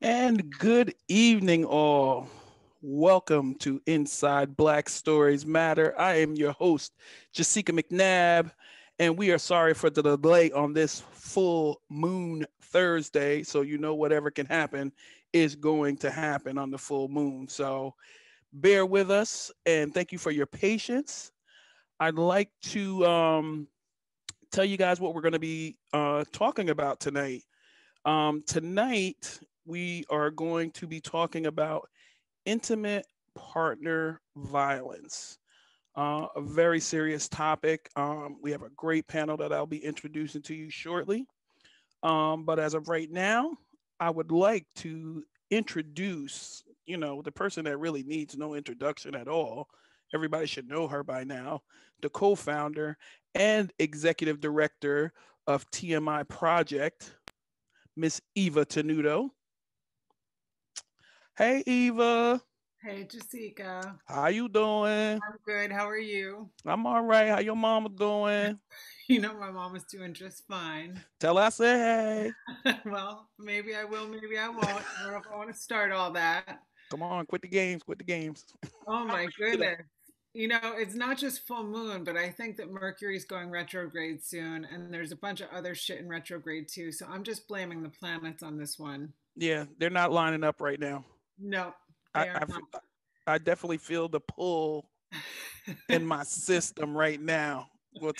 And good evening, all. Welcome to Inside Black Stories Matter. I am your host, Jessieca McNabb, and we are sorry for the delay on this full moon Thursday. So, you know, whatever can happen is going to happen on the full moon. So, bear with us and thank you for your patience. I'd like to tell you guys what we're going to be talking about tonight. Tonight, we are going to be talking about intimate partner violence. A very serious topic. We have a great panel that I'll be introducing to you shortly. But as of right now, I would like to introduce, the person that really needs no introduction at all. Everybody should know her by now. The co founder and executive director of TMI Project, Miss Eva Tenuto. Hey, Eva. Hey, Jessieca. How you doing? I'm good. How are you? I'm all right. How your mama doing? You know, my mom is doing just fine. Tell her I say Well, maybe I will, maybe I won't. I don't know if I want to start all that. hey. Come on, quit the games. Quit the games. Oh How my are you today? goodness. You know, it's not just full moon, but I think that Mercury's going retrograde soon, and there's a bunch of other shit in retrograde too. So I'm just blaming the planets on this one. Yeah, they're not lining up right now. No, I they are I, f- I definitely feel the pull not. in my system right now.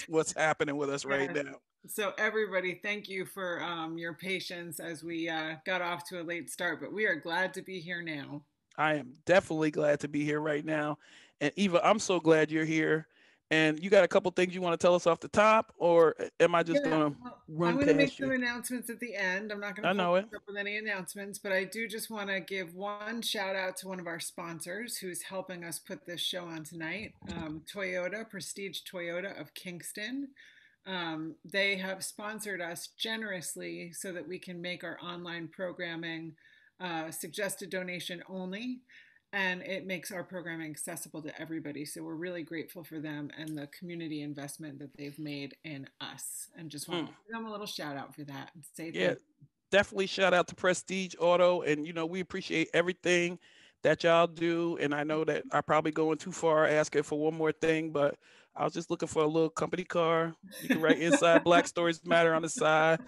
What's happening with us right Yes. now? So everybody, thank you for your patience as we got off to a late start, but we are glad to be here now. I am definitely glad to be here right now. And Eva, I'm so glad you're here. And you got a couple things you want to tell us off the top, or am I just Yeah, gonna well, I'm run going to make past some you? announcements at the end. I'm not going I to hold know it. us up with any announcements, but I do just want to give one shout out to one of our sponsors who's helping us put this show on tonight, Toyota, Prestige Toyota of Kingston. They have sponsored us generously so that we can make our online programming suggested donation only. And it makes our programming accessible to everybody. So we're really grateful for them and the community investment that they've made in us. And just want Mm, to give them a little shout out for that and say yeah, thank definitely shout out to Prestige Auto, and we appreciate everything that y'all do. And I know that I probably going too far asking for one more thing, but I was just looking for a little company car. You can write Inside Black Stories Matter on the side,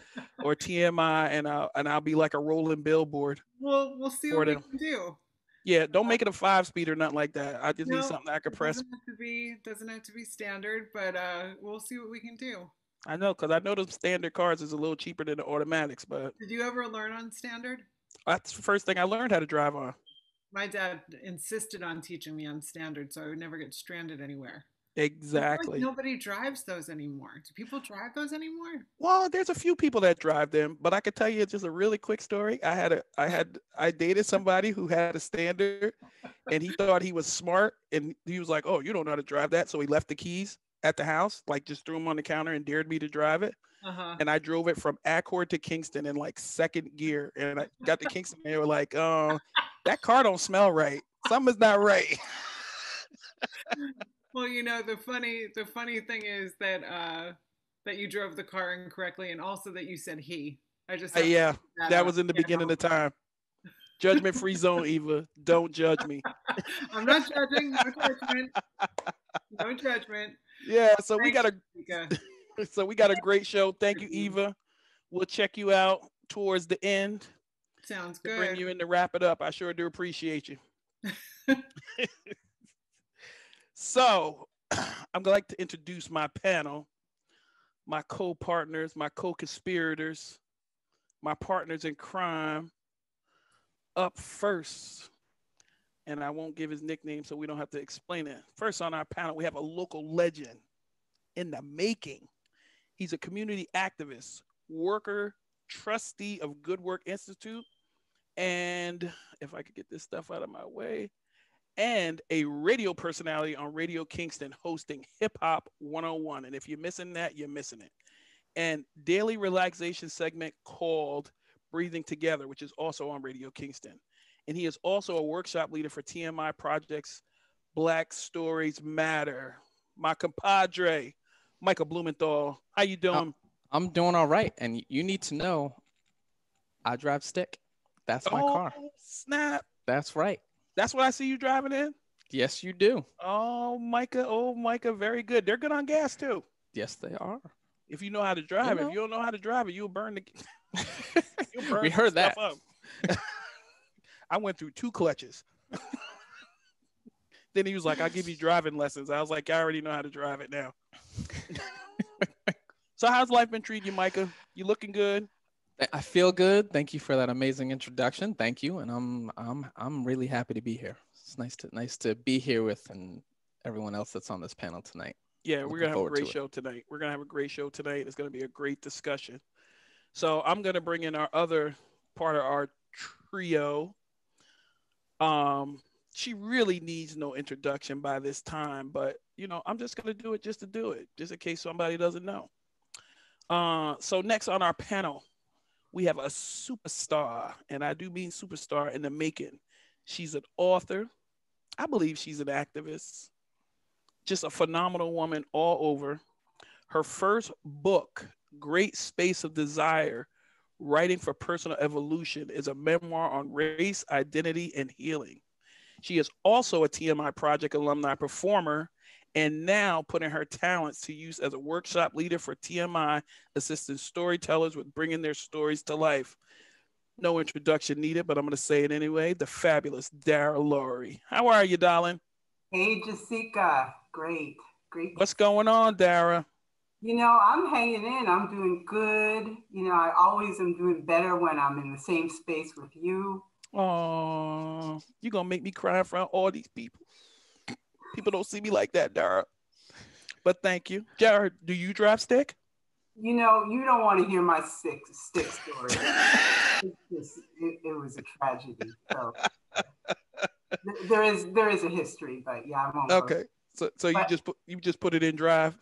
or TMI, and I'll be like a rolling billboard we'll see for what we them. can do. Yeah, don't make it a 5 speed or nothing like that. I just need No, something I could it press. doesn't have to be standard, but we'll see what we can do. I know, because I know the standard cars is a little cheaper than the automatics, but Did you ever learn on standard? that's the first thing I learned how to drive on. My dad insisted on teaching me on standard so I would never get stranded anywhere. I feel like Exactly. nobody drives those anymore. Do people drive those anymore? Well, there's a few people that drive them, but I could tell you just a really quick story. I dated somebody who had a standard, and he thought he was smart, and he was like, "Oh, you don't know how to drive that," so he left the keys at the house, like just threw them on the counter and dared me to drive it. Uh huh. And I drove it from Accord to Kingston in like second gear, and I got to Kingston, and they were like, that car don't smell right. Something's not right." Well, you know the funny thing is that that you drove the car incorrectly, and also that you said he. I just have to Yeah, point that that out. was in the Can't beginning help of time. Judgment free zone, Eva. Don't judge me. it. I'm not judging. No judgment. No judgment. Yeah, so we Thank got a you, Mika. so we got a great show. Thank you, Eva. We'll check you out towards the end Sounds to bring good. you in to wrap it up. I sure do appreciate you. So I'm gonna like to introduce my panel, my co-partners, my co-conspirators, my partners in crime. Up first, and I won't give his nickname so we don't have to explain it. First on our panel, we have a local legend in the making. He's a community activist, worker, trustee of Good Work Institute, and if I could get this stuff out of my way, and a radio personality on Radio Kingston hosting Hip Hop 101. And if you're missing that, you're missing it. And daily relaxation segment called Breathing Together, which is also on Radio Kingston. And he is also a workshop leader for TMI Project's Black Stories Matter. My compadre, Michael Blumenthal. How you I- doing? I'm doing all right, and you need to know I drive stick. That's my Oh, car. snap. That's right. That's what I see you driving in? Yes, you do. Oh, Micah. Oh, Micah. Very good. They're good on gas, too. Yes, they are. If you know how to drive. If you don't know how to drive it, you'll burn We some heard stuff that. up. I went through 2 clutches. Then he was like, I'll give you driving lessons. I was like, I already know how to drive it now. So how's life been treating you, Micah? You looking good? I feel good. Thank you for that amazing introduction. Thank you, and I'm really happy to be here. It's nice to be here with and everyone else that's on this panel tonight. Yeah, we're Looking gonna have a forward to great it. show tonight. We're gonna have a great show tonight. It's gonna be a great discussion. So I'm gonna bring in our other part of our trio. Um, she really needs no introduction by this time, but I'm just gonna do it just to do it, just in case somebody doesn't know. So next on our panel, we have a superstar, and I do mean superstar in the making. She's an author. I believe she's an activist. Just a phenomenal woman all over. Her first book, Great Space of Desire, Writing for Personal Evolution, is a memoir on race, identity, and healing. She is also a TMI Project alumni performer and now putting her talents to use as a workshop leader for TMI, assisting storytellers with bringing their stories to life. No introduction needed, but I'm going to say it anyway. The fabulous Dara Lurie. How are you, darling? Hey, Jessieca. Great. What's going on, Dara? I'm hanging in. I'm doing good. I always am doing better when I'm in the same space with you. Oh, you're going to make me cry in front of all these people. People don't see me like that, Dara. But thank you. Jared, do you drive stick? You don't want to hear my stick story. It was a tragedy. So there is a history, but yeah, I won't go. Okay. So you just put it in drive?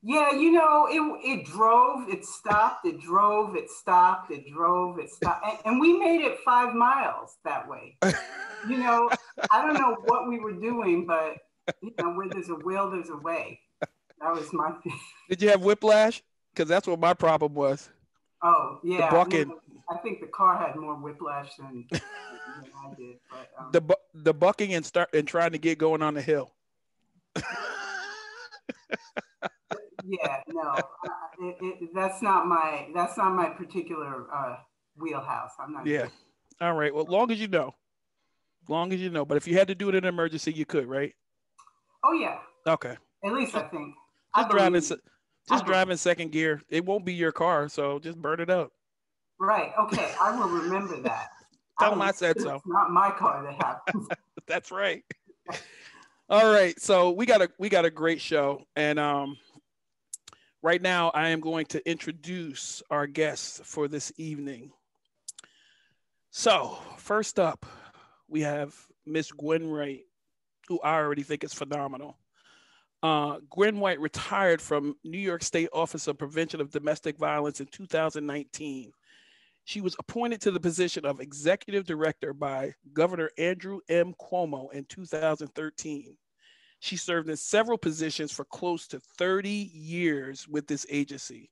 Yeah, it drove, it stopped, it drove, it stopped, it drove, it stopped. And we made it 5 miles that way. I don't know what we were doing, but where there's a will, there's a way. That was my thing. Did you have whiplash? Because that's what my problem was. Oh, yeah. The bucking. I think the car had more whiplash than I did. But, the bucking and trying to get going on the hill. Yeah, no, that's not my particular wheelhouse. I'm not. Yeah. All right. Well, long as you know. But if you had to do it in an emergency, you could, right? Oh yeah. Okay. At least I think. Just driving second gear. It won't be your car, so just burn it up. Right. Okay. I will remember that. Tell them I said so. It's not my car that happens. That's right. All right. So we got a great show, and right now I am going to introduce our guests for this evening. So first up, we have Miss Gwen Wright, who I already think is phenomenal. Gwen Wright retired from New York State Office of Prevention of Domestic Violence in 2019. She was appointed to the position of Executive Director by Governor Andrew M. Cuomo in 2013. She served in several positions for close to 30 years with this agency.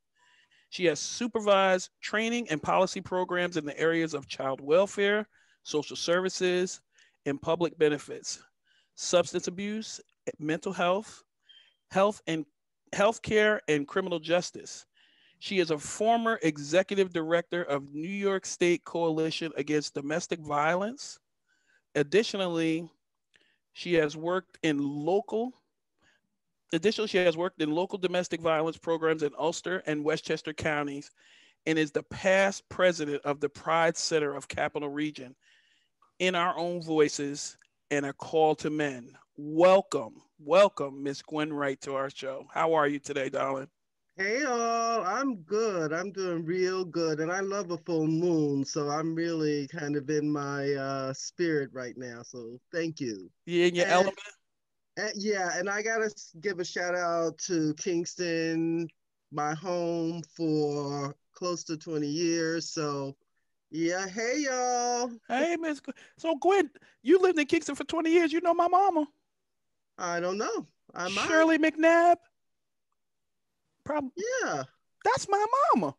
She has supervised training and policy programs in the areas of child welfare, social services, and public benefits, substance abuse, mental health, healthcare, and criminal justice. She is a former executive director of New York State Coalition Against Domestic Violence. Additionally, she has worked in local domestic violence programs in Ulster and Westchester counties and is the past president of the Pride Center of Capital Region. In Our Own Voices and A Call to Men. Welcome, Miss Gwen Wright to our show. How are you today, darling? Hey all, I'm good. I'm doing real good. And I love a full moon, so I'm really kind of in my spirit right now. So thank you. You in your element? And I gotta give a shout out to Kingston, my home for close to 20 years. So yeah, hey y'all. Hey, Miss. So Gwen, you lived in Kingston for 20 years. You know my mama. I don't know. Shirley McNabb. Probably. Yeah. That's my mama.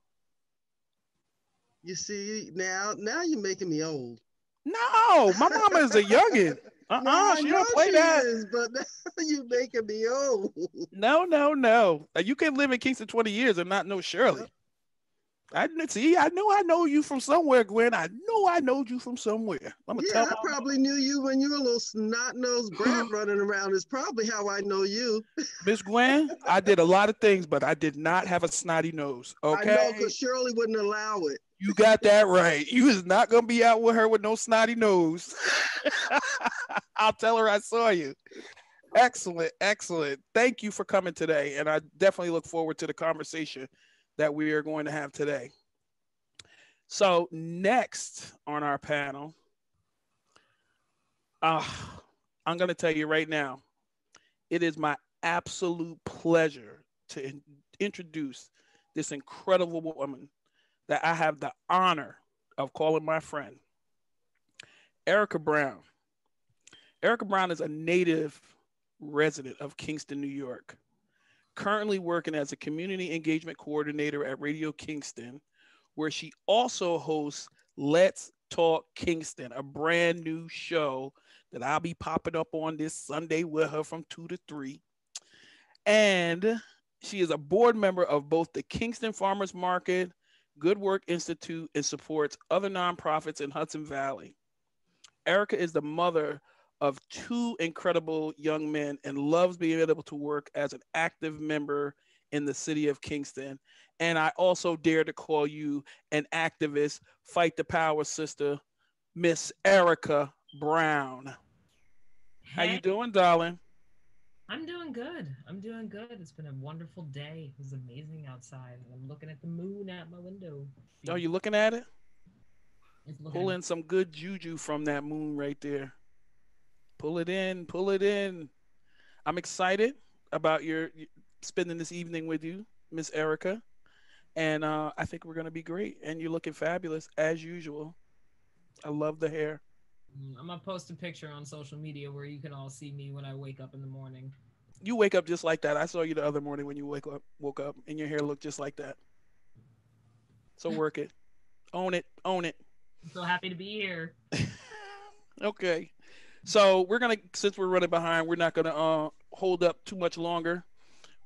You see, now you're making me old. No, my mama is a youngin. No, I She know don't play she that. is, but now you're making me old. No, no, no. You can live in Kingston 20 years and not know Yeah, Shirley. I know I know you from somewhere, Gwen. I know I know you from somewhere. I'm gonna yeah, tell I probably knew you when you were a little snot-nosed brat my running around. Is probably how I know you. Miss Gwen. I did a lot of things, but I did not have a snotty nose. I know, Okay, because Shirley wouldn't allow it. you got that right. You is not gonna be out with her with no snotty nose. I'll tell her I saw you. Excellent, excellent. Thank you for coming today, and I definitely look forward to the conversation that we are going to have today. So next on our panel, uh, I'm going to tell you right now, it is my absolute pleasure to introduce this incredible woman that I have the honor of calling my friend, Erica Brown. Erica Brown is a native resident of Kingston, New York, currently working as a community engagement coordinator at Radio Kingston, where she also hosts Let's Talk Kingston, a brand new show that I'll be popping up on this Sunday with her from 2 to 3. And she is a board member of both the Kingston Farmers Market, Good Work Institute, and supports other nonprofits in Hudson Valley. Erica is the mother of 2 incredible young men and loves being able to work as an active member in the city of Kingston. And I also dare to call you an activist, fight the power sister, Miss Erica Brown. How you Hey, doing, darling? I'm doing good. I'm doing good. It's been a wonderful day. It was amazing outside. And I'm looking at the moon out my window. Are you Beautiful. looking at it? It's looking Pull in some good juju from that moon right there. Pull it in, pull it in. I'm excited about your spending this evening with you, Miss Erica. And I think we're going to be great. And you're looking fabulous as usual. I love the hair. I'm gonna post a picture on social media where you can all see me when I wake up in the morning. You wake up just like that. I saw you the other morning when you woke up, and your hair looked just like that. So work it, own it, own it. I'm so happy to be here. Okay. So we're gonna, since we're running behind, we're not gonna hold up too much longer.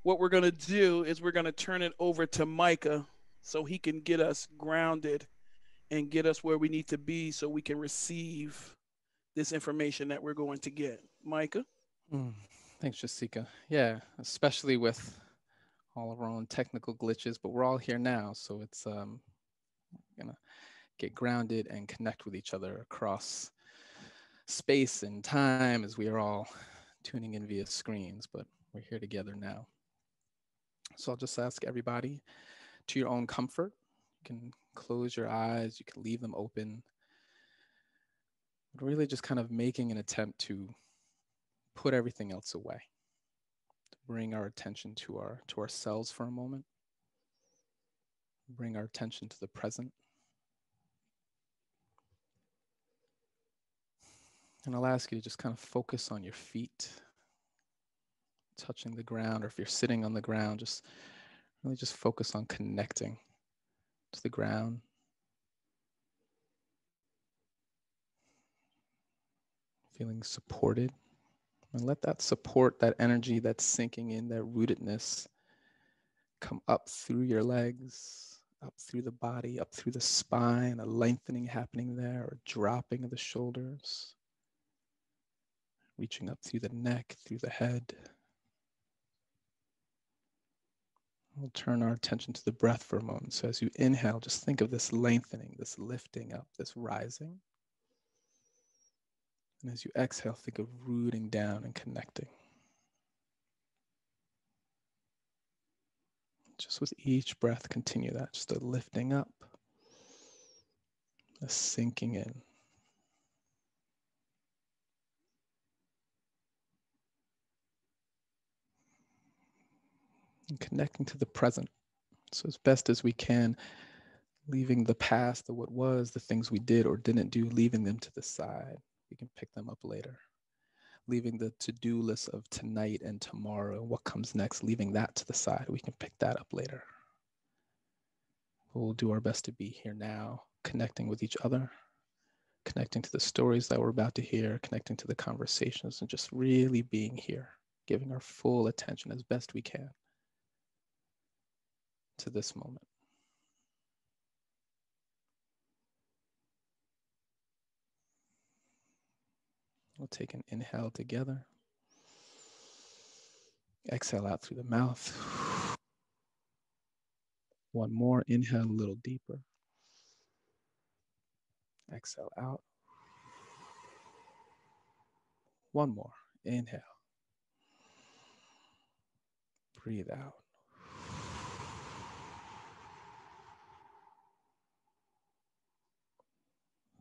What we're gonna do is we're gonna turn it over to Micah so he can get us grounded and get us where we need to be so we can receive this information that we're going to get. Micah? Mm, thanks, Jessieca. Yeah, especially with all of our own technical glitches, but we're all here now, so it's gonna get grounded and connect with each other across space and time as we are all tuning in via screens, but we're here together now. So I'll just ask everybody, to your own comfort, you can close your eyes, you can leave them open, but really just kind of making an attempt to put everything else away, to bring our attention to ourselves for a moment, bring our attention to the present. And I'll ask you to just kind of focus on your feet, touching the ground, or if you're sitting on the ground, just really just focus on connecting to the ground. Feeling supported. And let that support, that energy that's sinking in, that rootedness, come up through your legs, up through the body, up through the spine, a lengthening happening there, or dropping of the shoulders, reaching up through the neck, through the head. We'll turn our attention to the breath for a moment. So as you inhale, just think of this lengthening, this lifting up, this rising. And as you exhale, think of rooting down and connecting. Just with each breath, continue that, just a lifting up, a sinking in. And connecting to the present. So as best as we can, leaving the past, the what was, the things we did or didn't do, leaving them to the side. We can pick them up later. Leaving the to-do list of tonight and tomorrow, what comes next, leaving that to the side. We can pick that up later. We'll do our best to be here now, connecting with each other, connecting to the stories that we're about to hear, connecting to the conversations, and just really being here, giving our full attention as best we can to this moment. We'll take an inhale together. Exhale out through the mouth. One more, inhale a little deeper. Exhale out. One more, inhale. Breathe out.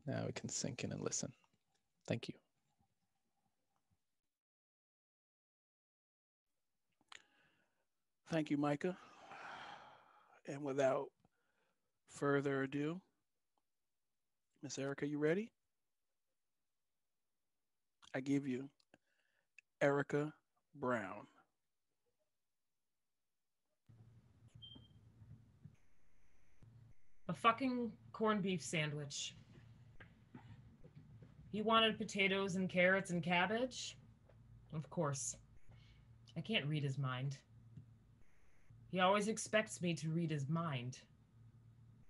Now we can sink in and listen. Thank you. Thank you, Micah. And without further ado, Miss Erica, you ready? I give you Erica Brown. A fucking corned beef sandwich. He wanted potatoes and carrots and cabbage? Of course. I can't read his mind. He always expects me to read his mind.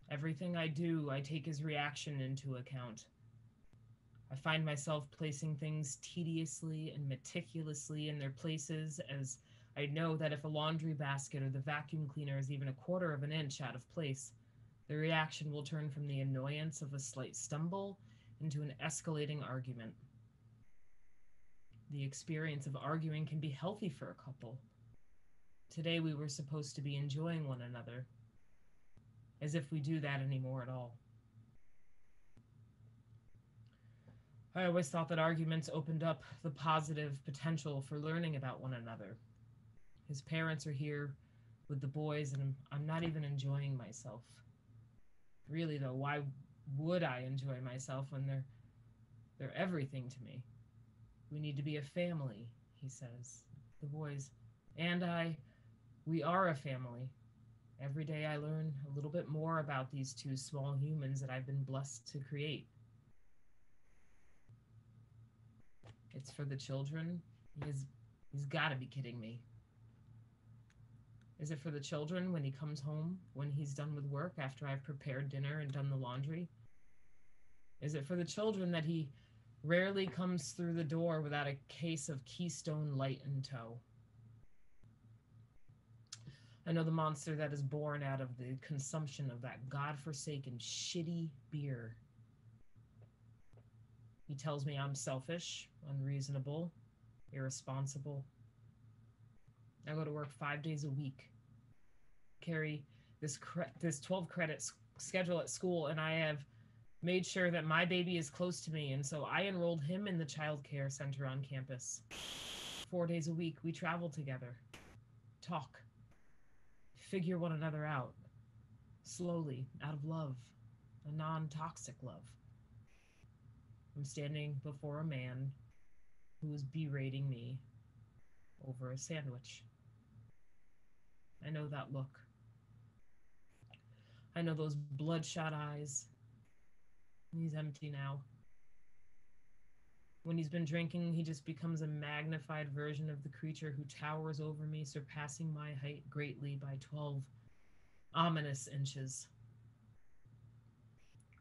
Everything I do, I take his reaction into account. I find myself placing things tediously and meticulously in their places, as I know that if a laundry basket or the vacuum cleaner is even a quarter of an inch out of place, the reaction will turn from the annoyance of a slight stumble into an escalating argument. The experience of arguing can be healthy for a couple. Today we were supposed to be enjoying one another, as if we do that anymore at all. I always thought that arguments opened up the positive potential for learning about one another. His parents are here with the boys, and I'm not even enjoying myself. Really, though, why would I enjoy myself when they're everything to me? We need to be a family, he says. The boys and I, we are a family. Every day I learn a little bit more about these two small humans that I've been blessed to create. It's for the children. He's got to be kidding me. Is it for the children when he comes home, when he's done with work after I've prepared dinner and done the laundry? Is it for the children that he rarely comes through the door without a case of Keystone Light in tow? I know the monster that is born out of the consumption of that godforsaken shitty beer. He tells me I'm selfish, unreasonable, irresponsible. I go to work 5 days a week, carry this 12 credit schedule at school, and I have made sure that my baby is close to me, and so I enrolled him in the child care center on campus. 4 days a week, we travel together, talk, figure one another out, slowly, out of love, a non-toxic love. I'm standing before a man who is berating me over a sandwich. I know that look. I know those bloodshot eyes. He's empty now. When he's been drinking, he just becomes a magnified version of the creature who towers over me, surpassing my height greatly by 12 ominous inches.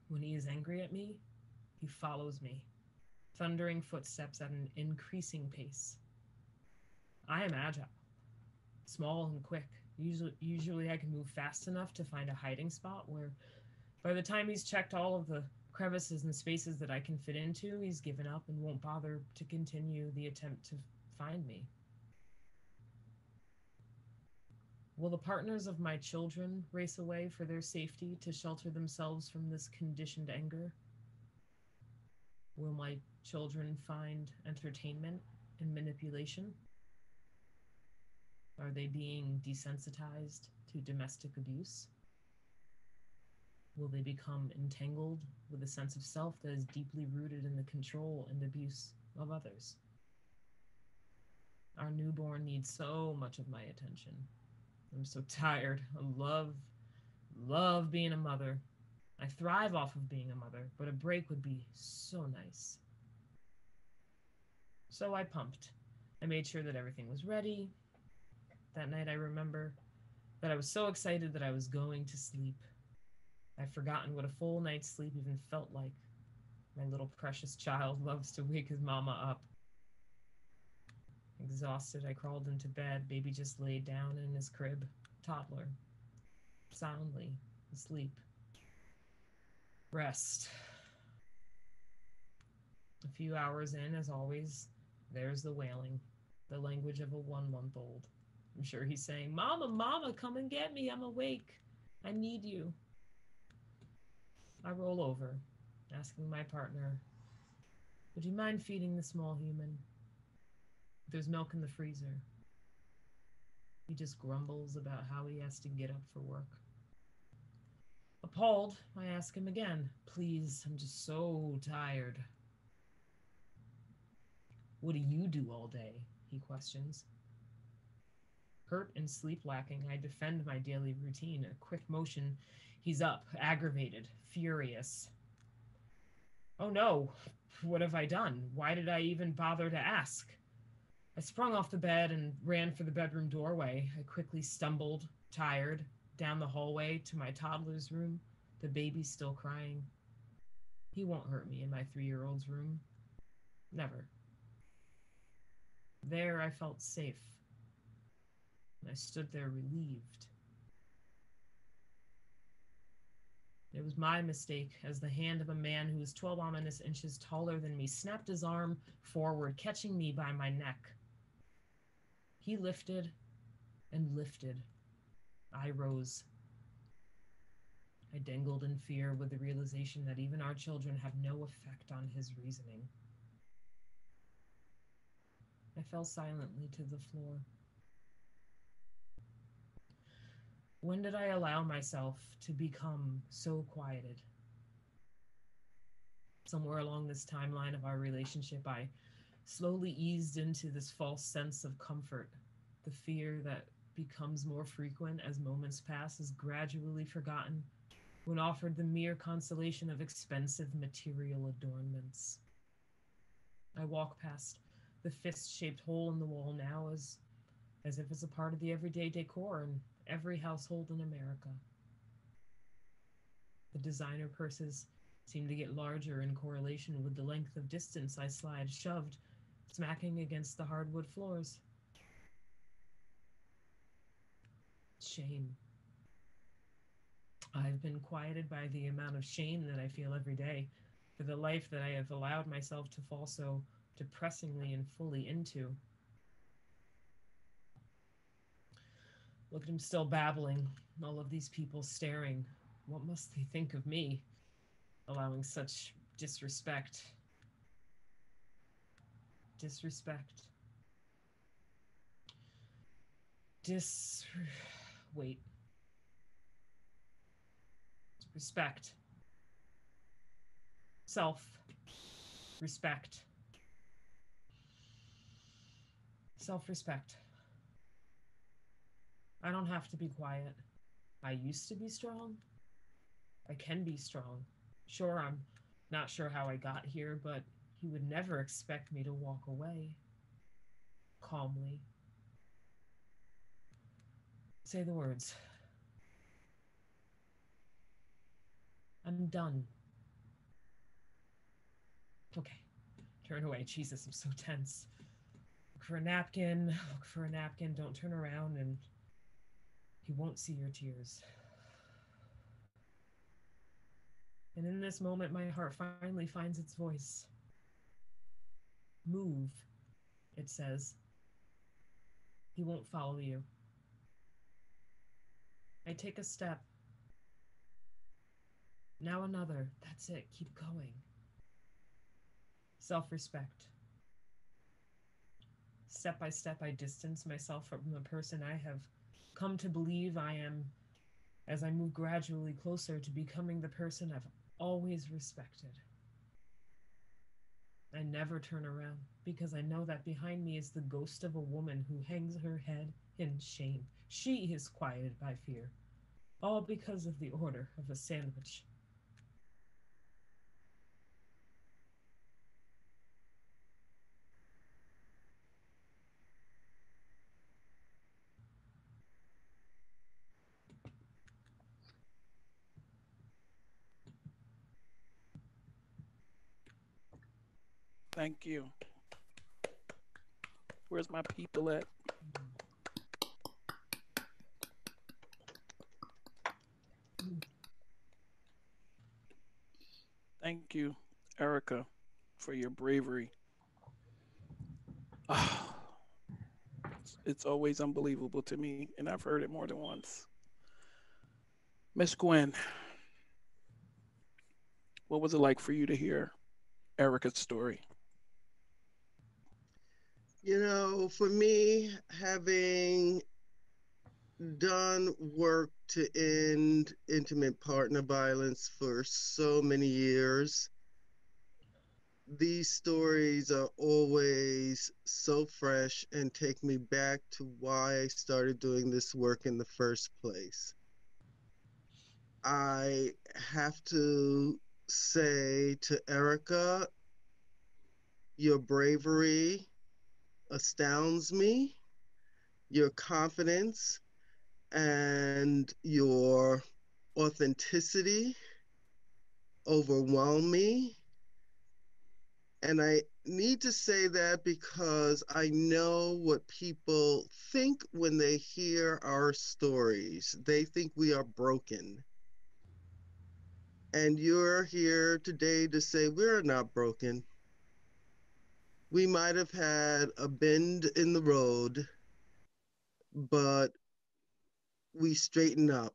When he is angry at me, he follows me, thundering footsteps at an increasing pace. I am agile, small and quick. Usually I can move fast enough to find a hiding spot where by the time he's checked all of the crevices and spaces that I can fit into, he's given up and won't bother to continue the attempt to find me. Will the partners of my children race away for their safety to shelter themselves from this conditioned anger? Will my children find entertainment in manipulation? Are they being desensitized to domestic abuse? Will they become entangled with a sense of self that is deeply rooted in the control and abuse of others? Our newborn needs so much of my attention. I'm so tired. I love Love being a mother. I thrive off of being a mother, but a break would be so nice. So I pumped. I made sure that everything was ready. That night I remember that I was so excited that I was going to sleep. I'd forgotten what a full night's sleep even felt like. My little precious child loves to wake his mama up. Exhausted, I crawled into bed. Baby just laid down in his crib, toddler, soundly asleep. Rest. A few hours in, as always, there's the wailing, the language of a 1-month-old. I'm sure he's saying, Mama, Mama, come and get me. I'm awake. I need you. I roll over, asking my partner, would you mind feeding the small human? There's milk in the freezer. He just grumbles about how he has to get up for work. Appalled, I ask him again, please, I'm just so tired. What do you do all day? He questions. Hurt and sleep lacking, I defend my daily routine. A quick motion, he's up, aggravated, furious. Oh no, what have I done? Why did I even bother to ask? I sprung off the bed and ran for the bedroom doorway. I quickly stumbled, tired, down the hallway to my toddler's room. The baby's still crying. He won't hurt me in my 3-year-old's room. Never. There I felt safe. I stood there relieved. It was my mistake, as the hand of a man who was 12 ominous inches taller than me snapped his arm forward, catching me by my neck. He lifted and lifted. I rose. I dangled in fear with the realization that even our children have no effect on his reasoning. I fell silently to the floor. When did I allow myself to become so quieted? Somewhere along this timeline of our relationship, I slowly eased into this false sense of comfort. The fear that becomes more frequent as moments pass is gradually forgotten when offered the mere consolation of expensive material adornments. I walk past the fist-shaped hole in the wall now as if it's a part of the everyday decor in every household in America. The designer purses seem to get larger in correlation with the length of distance I slide, shoved, smacking against the hardwood floors. Shame. I've been quieted by the amount of shame that I feel every day for the life that I have allowed myself to fall so depressingly and fully into. Look at him still babbling, all of these people staring. What must they think of me, allowing such disrespect? Disrespect. Wait. Respect. Self-respect. Self-respect. I don't have to be quiet. I used to be strong. I can be strong. Sure, I'm not sure how I got here, but he would never expect me to walk away. Calmly. Say the words. I'm done. Okay. Turn away. Jesus, I'm so tense. Look for a napkin. Look for a napkin. Don't turn around, and he won't see your tears. And in this moment, my heart finally finds its voice. Move, it says. He won't follow you. I take a step. Now another. That's it. Keep going. Self-respect. Step by step, I distance myself from the person I have come to believe I am as I move gradually closer to becoming the person I've always respected. I never turn around because I know that behind me is the ghost of a woman who hangs her head in shame. She is quieted by fear. all because of the order of a sandwich. Thank you. Where's my people at? Thank you, Erica, for your bravery. It's always unbelievable to me, and I've heard it more than once. Miss Gwen, what was it like for you to hear Erica's story? For me, having done work to end intimate partner violence for so many years, these stories are always so fresh and take me back to why I started doing this work in the first place. I have to say to Erica, your bravery astounds me, your confidence and your authenticity overwhelm me. And I need to say that because I know what people think when they hear our stories. They think we are broken. And you're here today to say we're not broken. We might have had a bend in the road, but we straighten up.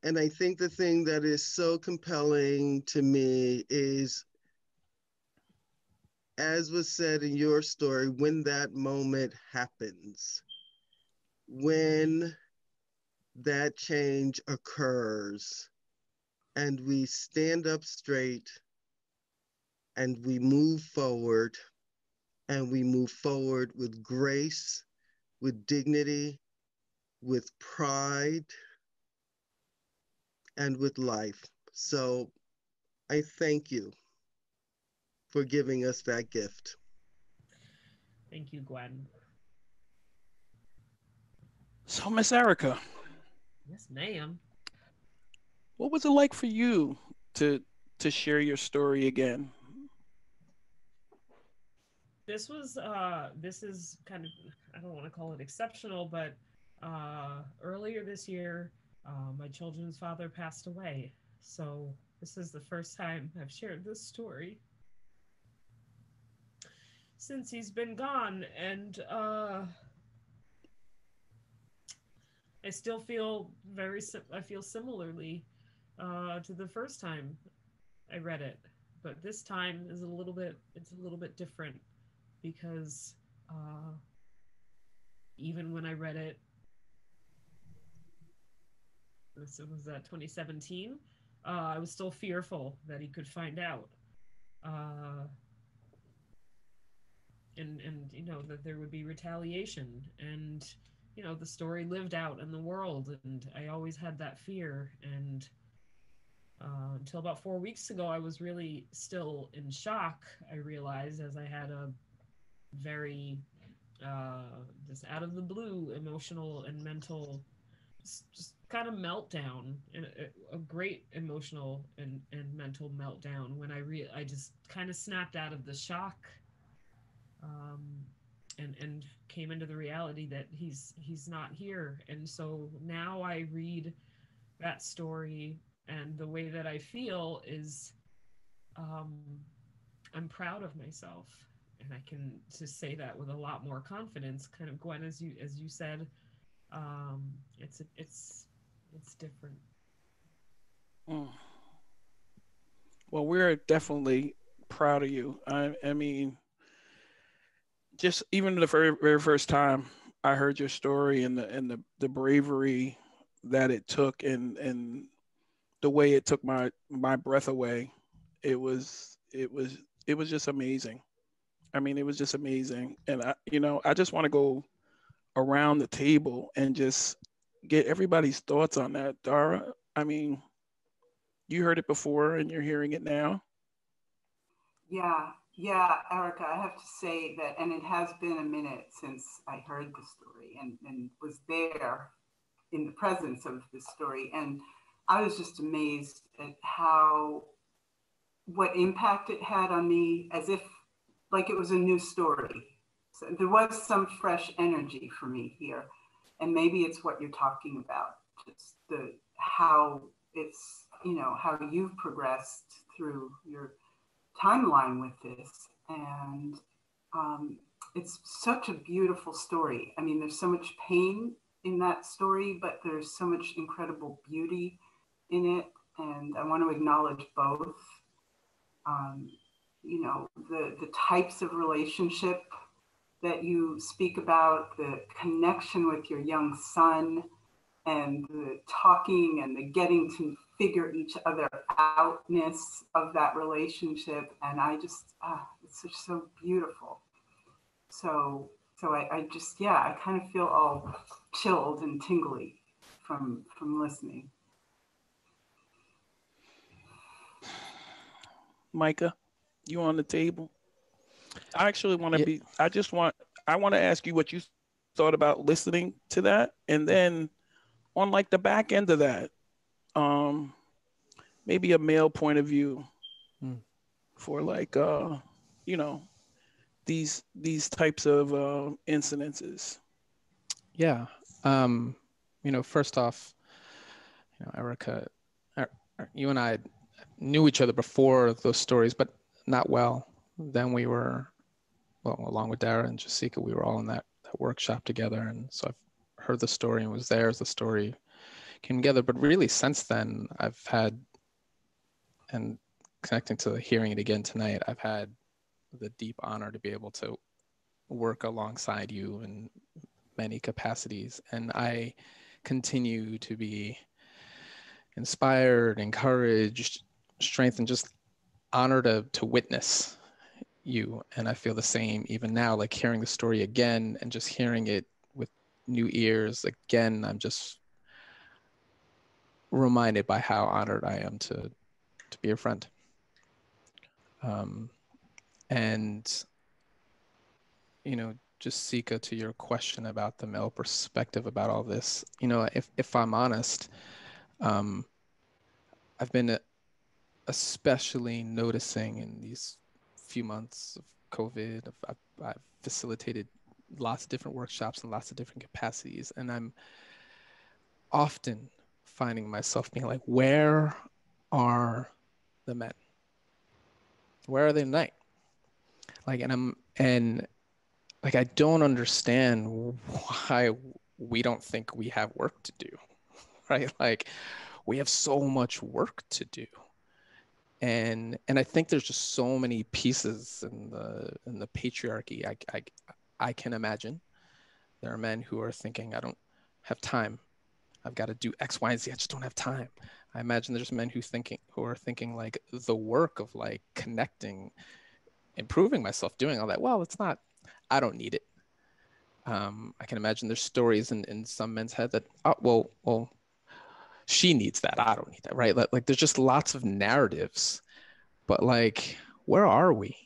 And I think the thing that is so compelling to me is, as was said in your story, when that moment happens, when that change occurs, and we stand up straight and we move forward, and we move forward with grace, with dignity, with pride, and with life. So I thank you for giving us that gift. Thank you, Gwen. So, Miss Erica, Yes, ma'am. what was it like for you to to share your story again? This is kind of, I don't want to call it exceptional, but earlier this year, my children's father passed away. So this is the first time I've shared this story since he's been gone, and I still feel I feel similarly to the first time I read it, but this time is it's a little bit different because uh, even when I read it, this was that 2017. I was still fearful that he could find out, uh, and that there would be retaliation, and the story lived out in the world, and I always had that fear, and until about 4 weeks ago, I was really still in shock. I realized as I had a very just out of the blue emotional and mental just kind of meltdown, and a great emotional and mental meltdown when I just kind of snapped out of the shock, um, and came into the reality that he's not here. And so now I read that story, and the way that I feel is, um, I'm proud of myself, and I can just say that with a lot more confidence. Kind of, Gwen, as you said, um, it's different. Mm. Well, we're definitely proud of you. I mean, just even the very first time I heard your story and the bravery that it took and the way it took my breath away, it was it was it was just amazing. I mean, it was just amazing, and I just want to go around the table and just get everybody's thoughts on that. Dara, I mean, you heard it before and you're hearing it now. Yeah, Erica, I have to say that, and it has been a minute since I heard the story and was there in the presence of the story. And I was just amazed at what impact it had on me, as if like it was a new story. So there was some fresh energy for me here. And maybe it's what you're talking about, just how it's, how you've progressed through your timeline with this. And it's such a beautiful story. I mean, there's so much pain in that story, but there's so much incredible beauty in it. And I want to acknowledge both. The types of relationship that you speak about, the connection with your young son, and the talking and the getting to figure each other outness of that relationship. And I just, it's just so beautiful. So I just, I kind of feel all chilled and tingly from listening. Micah, you on the table? I actually want to I want to ask you what you thought about listening to that. And then on like the back end of that, maybe a male point of view for like, these types of incidences. Yeah. First off, Erica, you and I knew each other before those stories, but not well. Then we were, along with Dara and Jessieca, we were all in that workshop together. And so I've heard the story and was there as the story came together. But really since then, I've had, and connecting to hearing it again tonight, I've had the deep honor to be able to work alongside you in many capacities. And I continue to be inspired, encouraged, strengthened, just honored to witness you. And I feel the same even now, like hearing the story again and just hearing it with new ears again. I'm just reminded by how honored I am to be your friend. And Jessieca, to your question about the male perspective about all this, if I'm honest, I've been especially noticing in these few months of COVID, I've facilitated lots of different workshops in lots of different capacities, and I'm often finding myself being like, where are the men? Where are they tonight? Like, and I don't understand why we don't think we have work to do, right? Like, we have so much work to do. And I think there's just so many pieces in the patriarchy. I can imagine there are men who are thinking, I don't have time. I've got to do X, Y, and Z. I just don't have time. I imagine there's men who are thinking like the work of like connecting, improving myself, doing all that. Well, it's not, I don't need it. I can imagine there's stories in some men's head that, oh, well, she needs that. I don't need that, right? Like there's just lots of narratives, but like, where are we?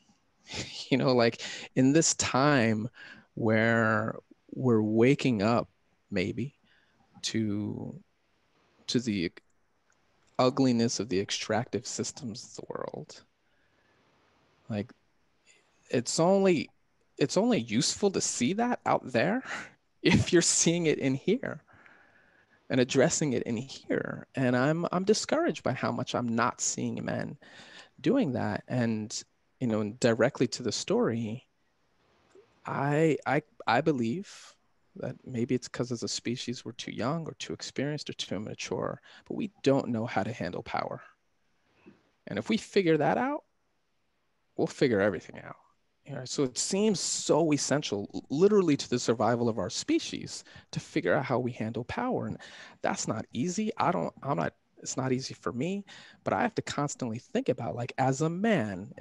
Like in this time where we're waking up maybe to the ugliness of the extractive systems of the world. Like it's only useful to see that out there if you're seeing it in here and addressing it in here. And I'm discouraged by how much I'm not seeing men doing that. And directly to the story, I believe that maybe it's because as a species we're too young or too experienced or too immature, but we don't know how to handle power. And if we figure that out, we'll figure everything out. So it seems so essential, literally to the survival of our species, to figure out how we handle power. And that's not easy. It's not easy for me, but I have to constantly think about, like, as a man,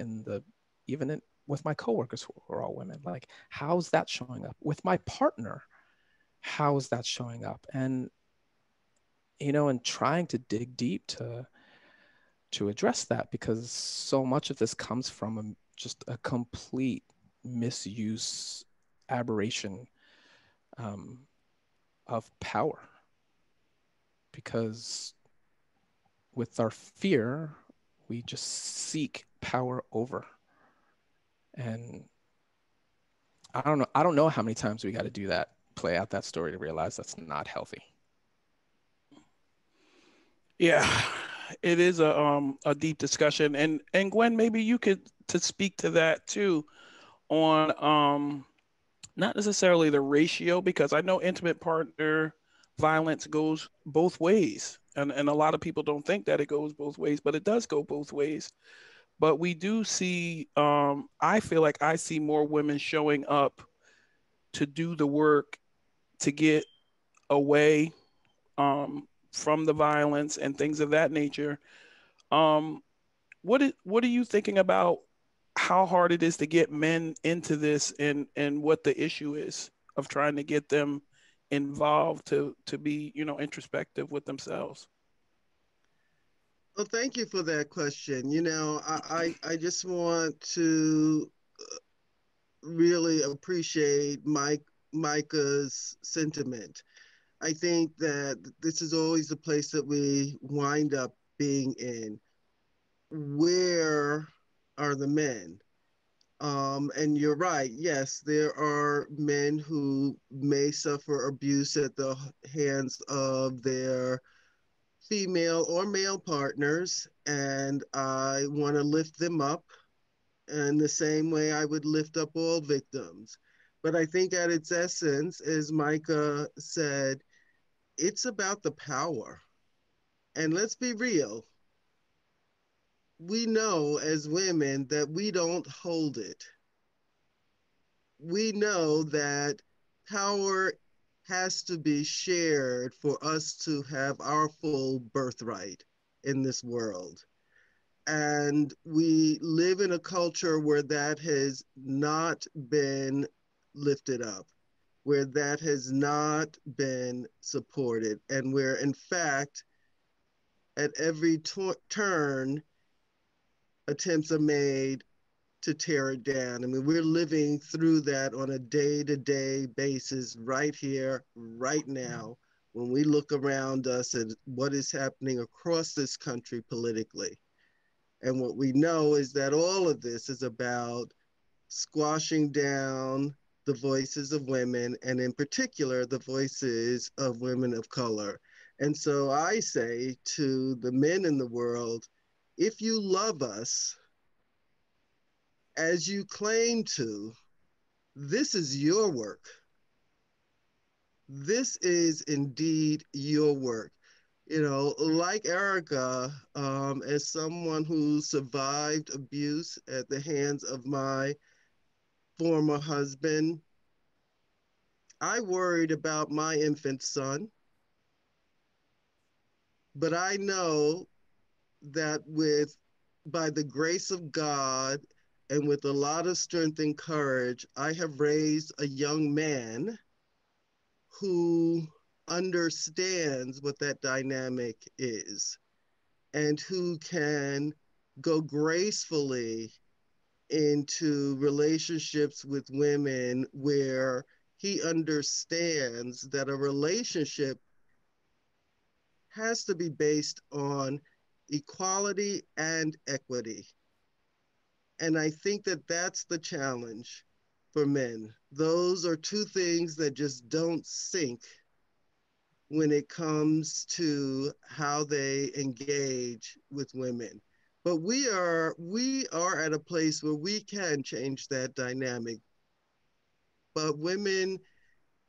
with my coworkers who are all women, like, how's that showing up? With my partner, how is that showing up? And and trying to dig deep to address that, because so much of this comes from just a complete misuse, aberration of power. Because with our fear, we just seek power over. And I don't know how many times we got to do that, play out that story to realize that's not healthy. Yeah, it is a deep discussion, and Gwen, maybe you could to speak to that too, on not necessarily the ratio, because I know intimate partner violence goes both ways, and a lot of people don't think that it goes both ways, but it does go both ways. But we do see, I feel like I see more women showing up to do the work to get away from the violence and things of that nature. Um, what are you thinking about how hard it is to get men into this, and what the issue is of trying to get them involved to be, introspective with themselves? Well, thank you for that question. I just want to really appreciate Micah's sentiment. I think that this is always the place that we wind up being in. Where are the men? And you're right. Yes, there are men who may suffer abuse at the hands of their female or male partners, and I want to lift them up in the same way I would lift up all victims. But I think at its essence, as Micah said, it's about the power. And let's be real, we know as women that we don't hold it. We know that power has to be shared for us to have our full birthright in this world. And we live in a culture where that has not been lifted up, where that has not been supported, and where, in fact, at every turn, attempts are made to tear it down. I mean, we're living through that on a day-to-day basis right here, right now, when we look around us at what is happening across this country politically. And what we know is that all of this is about squashing down the voices of women, and in particular, the voices of women of color. And so I say to the men in the world, if you love us as you claim to, this is your work. This is indeed your work. Like Erica, as someone who survived abuse at the hands of my former husband, I worried about my infant son, but I know that by the grace of God and with a lot of strength and courage, I have raised a young man who understands what that dynamic is and who can go gracefully into relationships with women where he understands that a relationship has to be based on equality and equity. And I think that that's the challenge for men. Those are two things that just don't sync when it comes to how they engage with women. But we are at a place where we can change that dynamic. But women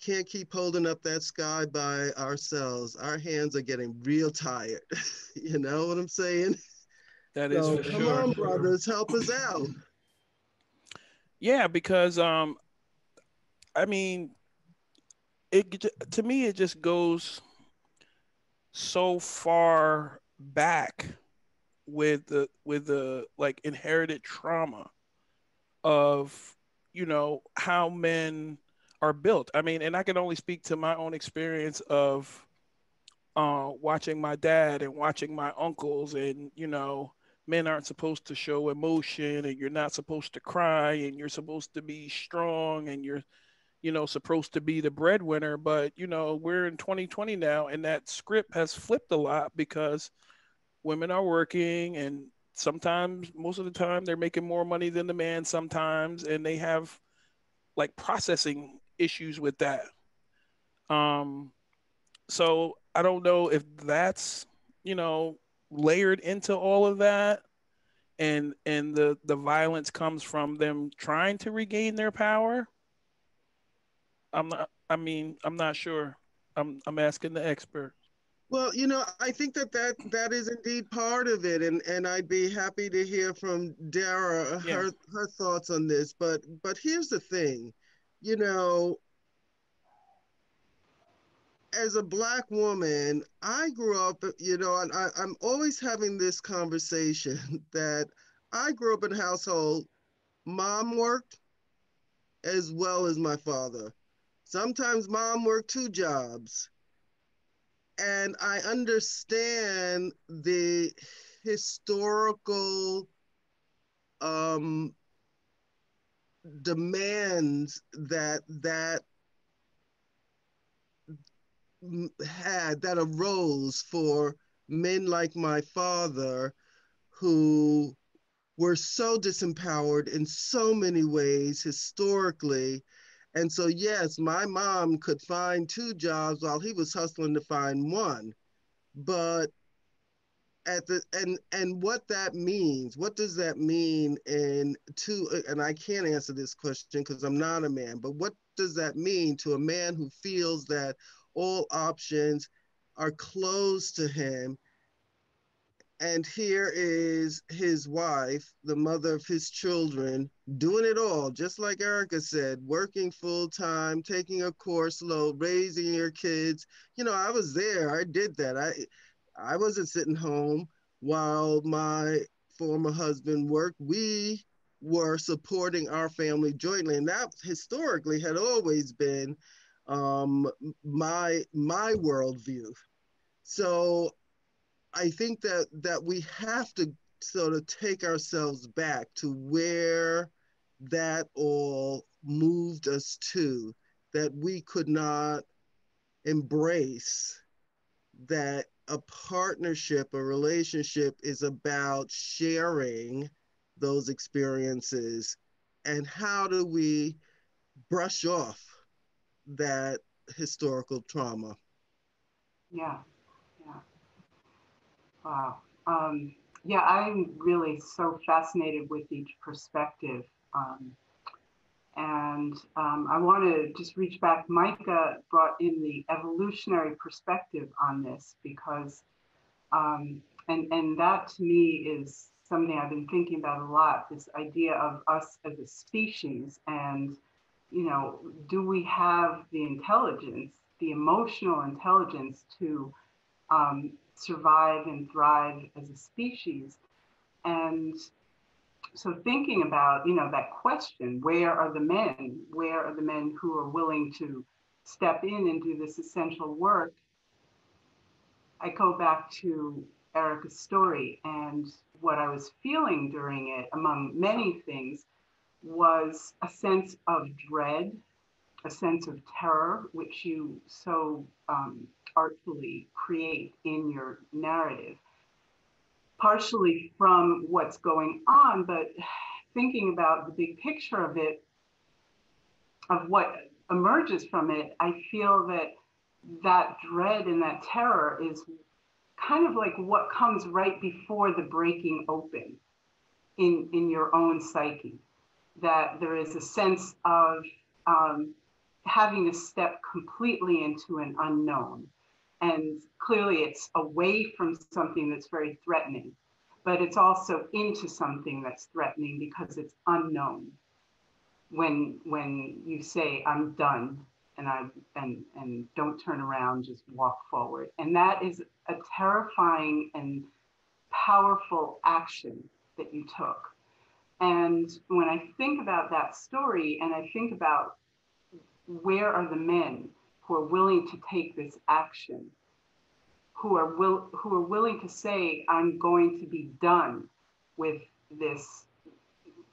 can't keep holding up that sky by ourselves. Our hands are getting real tired. You know what I'm saying? That is So for come sure. on, brothers, help us out. Yeah, because I mean, to me it just goes so far back with the like inherited trauma of how men are built. I mean, and I can only speak to my own experience of watching my dad and watching my uncles, and men aren't supposed to show emotion, and you're not supposed to cry, and you're supposed to be strong, and you're supposed to be the breadwinner. But we're in 2020 now, and that script has flipped a lot because women are working, and sometimes, most of the time, they're making more money than the man sometimes, and they have like processing issues with that. um so I don't know if that's you know layered into all of that, and the violence comes from them trying to regain their power. I'm not sure. I'm asking the expert. Well, I think that is indeed part of it, and I'd be happy to hear from Dara Yeah. her thoughts on this. But here's the thing, you know, as a Black woman, I grew up, and I'm always having this conversation that I grew up in a household. Mom worked as well as my father. Sometimes mom worked two jobs. And I understand the historical um, demands that arose for men like my father, who were so disempowered in so many ways historically. And so, yes, my mom could find two jobs while he was hustling to find one. But and what that means, what does that mean in two, and I can't answer this question because I'm not a man, but what does that mean to a man who feels that all options are closed to him? And here is his wife, the mother of his children, doing it all, just like Erica said, working full time, taking a course load, raising your kids. I was there. I did that. I wasn't sitting home while my former husband worked. We were supporting our family jointly, and that historically had always been my worldview. So I think that we have to sort of take ourselves back to where that all moved us to, that we could not embrace that a partnership, a relationship is about sharing those experiences. And how do we brush off that historical trauma? Yeah, yeah. Wow. Yeah, I'm really so fascinated with each perspective. And I want to just reach back. Micah brought in the evolutionary perspective on this because, and that to me is something I've been thinking about a lot, this idea of us as a species. And, do we have the intelligence, the emotional intelligence to survive and thrive as a species? And so thinking about, that question, where are the men? Where are the men who are willing to step in and do this essential work? I go back to Erica's story, and what I was feeling during it, among many things, was a sense of dread, a sense of terror, which you so artfully create in your narrative, partially from what's going on, but thinking about the big picture of it, of what emerges from it, I feel that that dread and that terror is kind of like what comes right before the breaking open in your own psyche, that there is a sense of having to step completely into an unknown. And clearly it's away from something that's very threatening, but it's also into something that's threatening because it's unknown. When you say, I'm done, and don't turn around, just walk forward. And that is a terrifying and powerful action that you took. And when I think about that story, and I think about where are the men who are willing to take this action, who are willing to say, I'm going to be done with this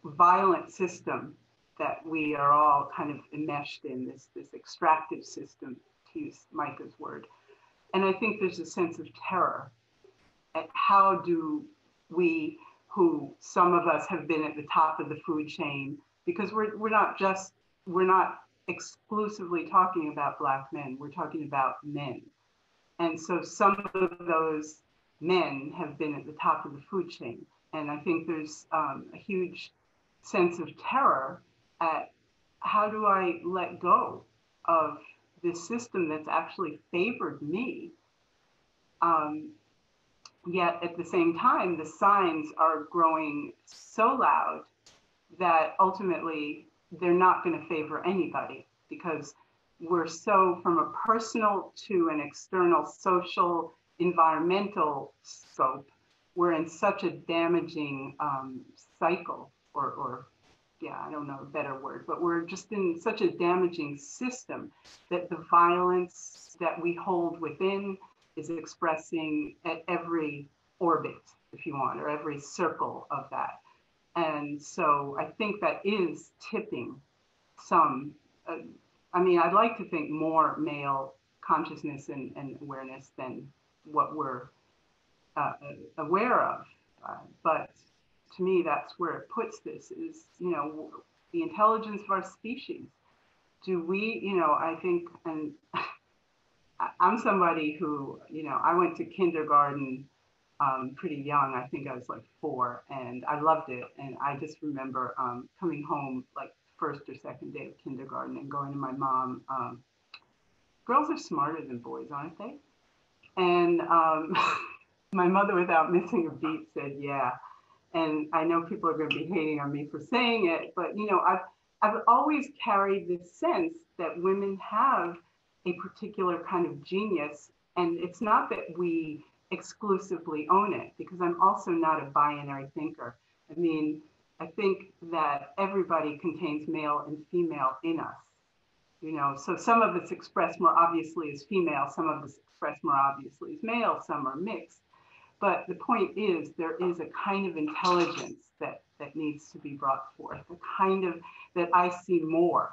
violent system that we are all kind of enmeshed in, this extractive system, to use Micah's word. And I think there's a sense of terror at how do we, who some of us have been at the top of the food chain, because we're not exclusively talking about Black men, we're talking about men. And so some of those men have been at the top of the food chain. And I think there's a huge sense of terror at how do I let go of this system that's actually favored me. Yet at the same time, the signs are growing so loud that ultimately they're not going to favor anybody, because we're so, from a personal to an external social, environmental scope, we're in such a damaging cycle, or yeah, I don't know a better word, but we're just in such a damaging system that the violence that we hold within is expressing at every orbit, if you want, or every circle of that. And so I think that is tipping some, I mean, I'd like to think more male consciousness and awareness than what we're aware of. But to me, that's where it puts this is, you know, the intelligence of our species. Do we, you know, I think, and I'm somebody who, you know, I went to kindergarten pretty young. I think I was like 4, and I loved it. And I just remember coming home like first or second day of kindergarten and going to my mom. Girls are smarter than boys, aren't they? And my mother, without missing a beat, said, yeah. And I know people are going to be hating on me for saying it, but you know, I've always carried this sense that women have a particular kind of genius, and it's not that we exclusively own it, because I'm also not a binary thinker. I mean, I think that everybody contains male and female in us, you know, so some of it's expressed more obviously as female, some of it's expressed more obviously as male, some are mixed. But the point is, there is a kind of intelligence that needs to be brought forth, the kind of that I see more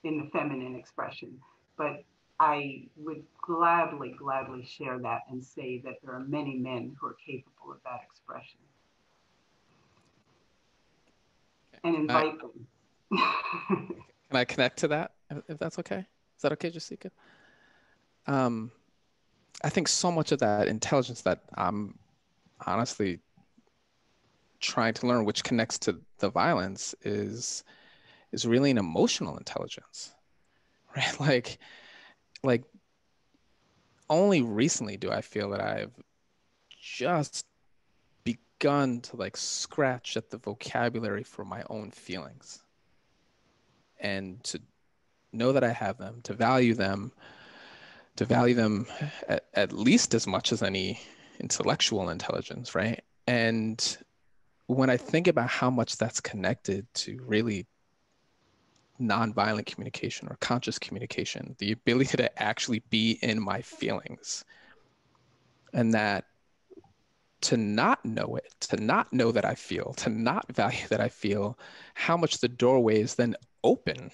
in the feminine expression. But I would gladly share that and say that there are many men who are capable of that expression. And invite them. Can I connect to that, if that's okay? Is that okay, Jessieca? I think so much of that intelligence that I'm honestly trying to learn, which connects to the violence, is really an emotional intelligence, right? Like only recently do I feel that I've just begun to like scratch at the vocabulary for my own feelings, and to know that I have them, to value them at least as much as any intellectual intelligence, right? And when I think about how much that's connected to really nonviolent communication or conscious communication, the ability to actually be in my feelings, and that to not know it, to not know that I feel, to not value that I feel, how much the doorway is then open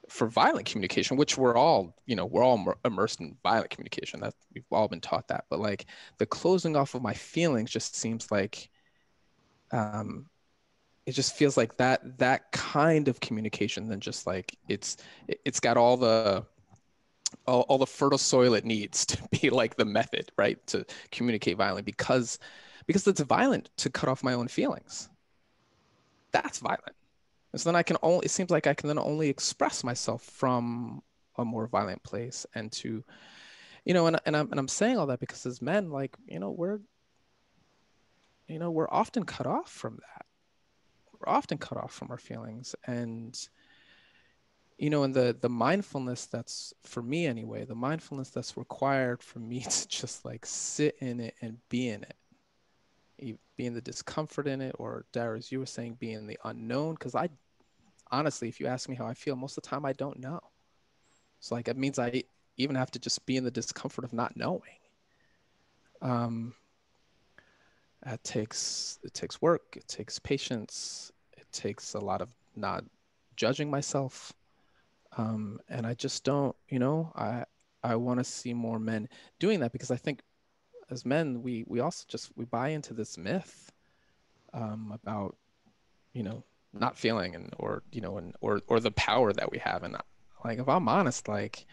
for violent communication, which we're all immersed in violent communication. That we've all been taught that. But like the closing off of my feelings just seems like, it just feels like that kind of communication then just like it's got all the fertile soil it needs to be like the method, right, to communicate violently, because it's violent to cut off my own feelings. That's violent. And so then it seems like I can then only express myself from a more violent place, and to, you know, and I'm saying all that because as men, like, we're often cut off from that. We're often cut off from our feelings. And, and the mindfulness that's, for me anyway, the mindfulness that's required for me to just like sit in it and be in it, be in the discomfort in it, or Dara, as you were saying, be in the unknown. Because honestly, if you ask me how I feel, most of the time I don't know. So like, it means I even have to just be in the discomfort of not knowing. Um, it takes work, it takes patience, it takes a lot of not judging myself. And I just don't, I want to see more men doing that, because I think as men, we also just, we buy into this myth about, not feeling, and or or the power that we have. And like, if I'm honest, like,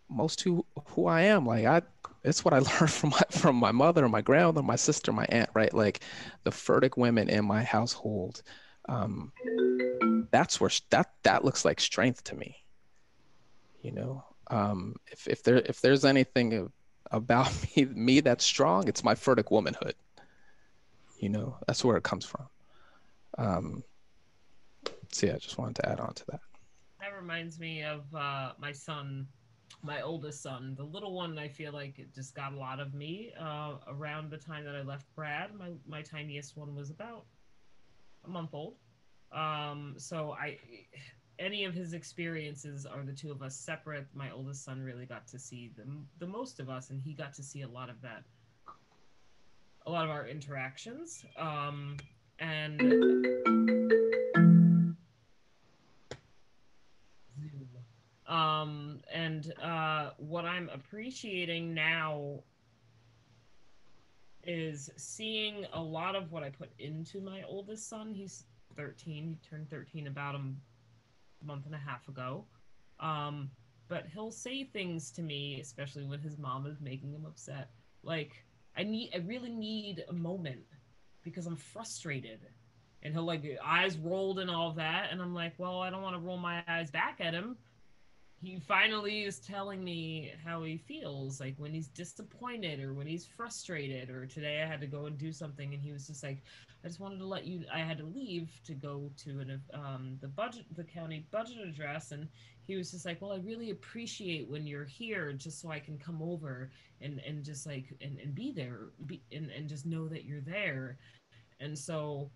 most who I am, like, it's what I learned from my mother, my grandmother, my sister, my aunt, right? Like, the Furtick women in my household, um, that's where that looks like strength to me. If there's anything about me that's strong, it's my Furtick womanhood. That's where it comes from. Um, so yeah, I just wanted to add on to that. That reminds me of my son, my oldest son. The little one, I feel like it just got a lot of me around the time that I left Brad. My tiniest one was about a month old. So any of his experiences are the two of us separate. My oldest son really got to see the most of us, and he got to see a lot of that, a lot of our interactions. And what I'm appreciating now is seeing a lot of what I put into my oldest son. He's 13. He turned 13 about a month and a half ago. Um, but he'll say things to me, especially when his mom is making him upset. Like, I really need a moment because I'm frustrated. And he'll like eyes rolled and all that, and I'm like, well, I don't want to roll my eyes back at him. He finally is telling me how he feels, like when he's disappointed or when he's frustrated. Or today I had to go and do something, and he was just like, I just wanted to let you, I had to leave to go to the county budget address. And he was just like, well, I really appreciate when you're here, just so I can come over and just like and be there, and just know that you're there. And so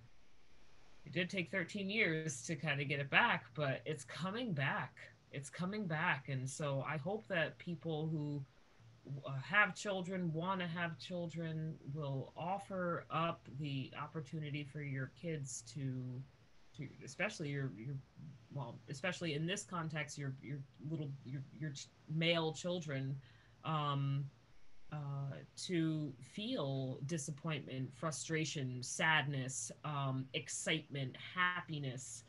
it did take 13 years to kind of get it back, but it's coming back. It's coming back. And so I hope that people who have children, want to have children, will offer up the opportunity for your kids especially your well, especially in this context, your male children, um, to feel disappointment, frustration, sadness, excitement, happiness,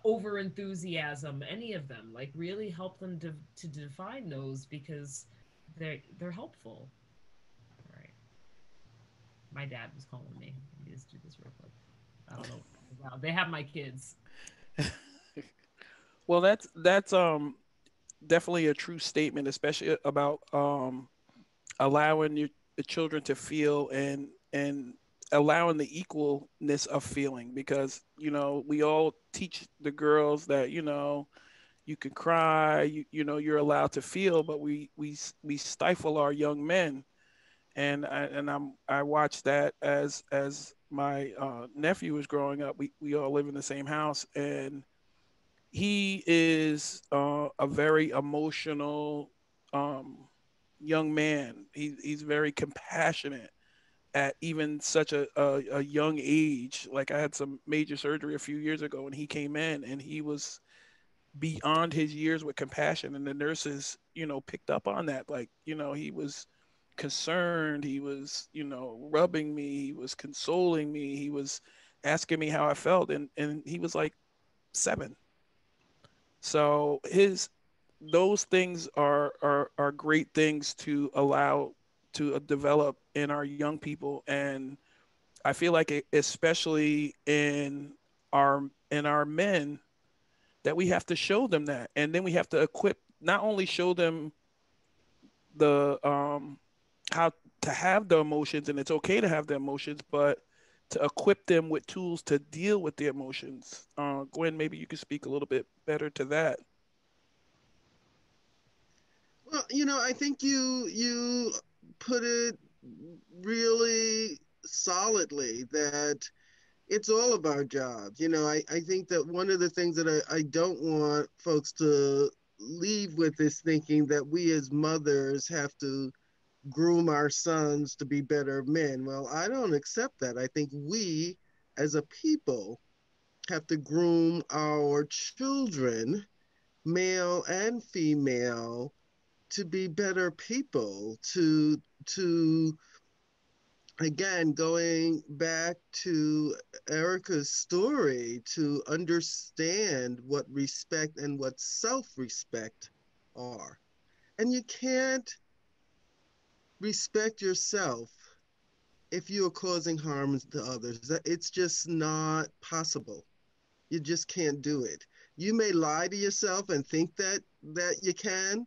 over enthusiasm, any of them. Like, really help them to define those, because they're helpful. All right. My dad was calling me. Let me just do this real quick. I don't know. Wow, they have my kids. Well, that's definitely a true statement, especially about allowing your the children to feel, and allowing the equalness of feeling, because we all teach the girls that you can cry, you're allowed to feel, but we stifle our young men. And I watched that as my nephew was growing up. We all live in the same house, and he is a very emotional young man. He's very compassionate at even such a young age. Like, I had some major surgery a few years ago, and he came in and he was beyond his years with compassion, and the nurses picked up on that. Like, he was concerned, he was rubbing me, he was consoling me, he was asking me how I felt, and he was like 7. So his those things are great things to allow to develop in our young people. And I feel like especially in our men, that we have to show them that, and then we have to equip, not only show them the how to have the emotions, and it's okay to have the emotions, but to equip them with tools to deal with the emotions. Gwen, maybe you could speak a little bit better to that. Well, I think you put it really solidly, that it's all of our jobs. I think that one of the things that I don't want folks to leave with is thinking that we as mothers have to groom our sons to be better men. Well, I don't accept that. I think we as a people have to groom our children, male and female, to be better people, to again, going back to Erica's story, to understand what respect and what self-respect are. And you can't respect yourself if you are causing harm to others. It's just not possible. You just can't do it. You may lie to yourself and think that you can.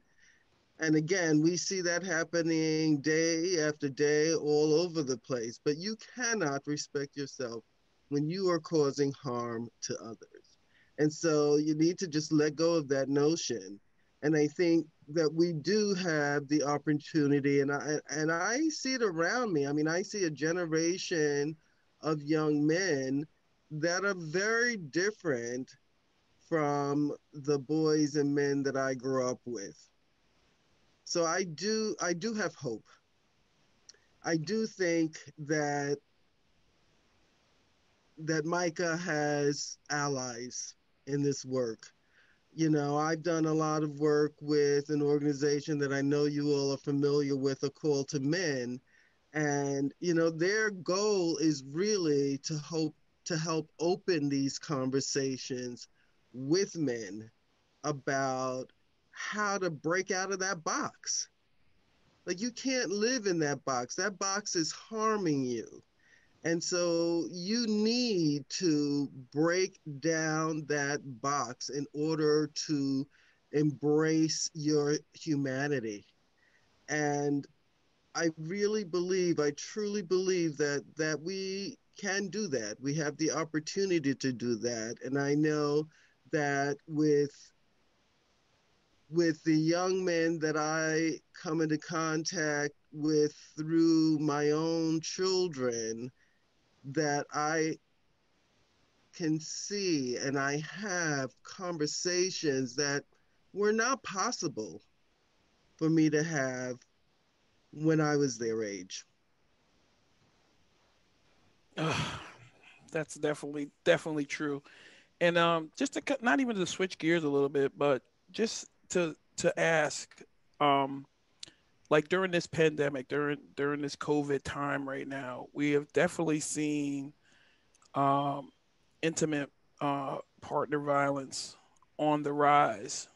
And again, we see that happening day after day all over the place. But you cannot respect yourself when you are causing harm to others. And so you need to just let go of that notion. And I think that we do have the opportunity, and I see it around me. I mean, I see a generation of young men that are very different from the boys and men that I grew up with. So I do have hope. I do think that Micah has allies in this work. You know, I've done a lot of work with an organization that I know you all are familiar with, A Call to Men. And, you know, their goal is really to help open these conversations with men about how to break out of that box. Like, you can't live in that box. That box is harming you. And so you need to break down that box in order to embrace your humanity. And I really believe, I truly believe that we can do that. We have the opportunity to do that. And I know that with the young men that I come into contact with through my own children, that I can see and I have conversations that were not possible for me to have when I was their age. That's definitely true. And just to cut, not even to switch gears a little bit, but just to ask, um, like during this pandemic, during this COVID time right now, we have definitely seen um, intimate partner violence on the rise.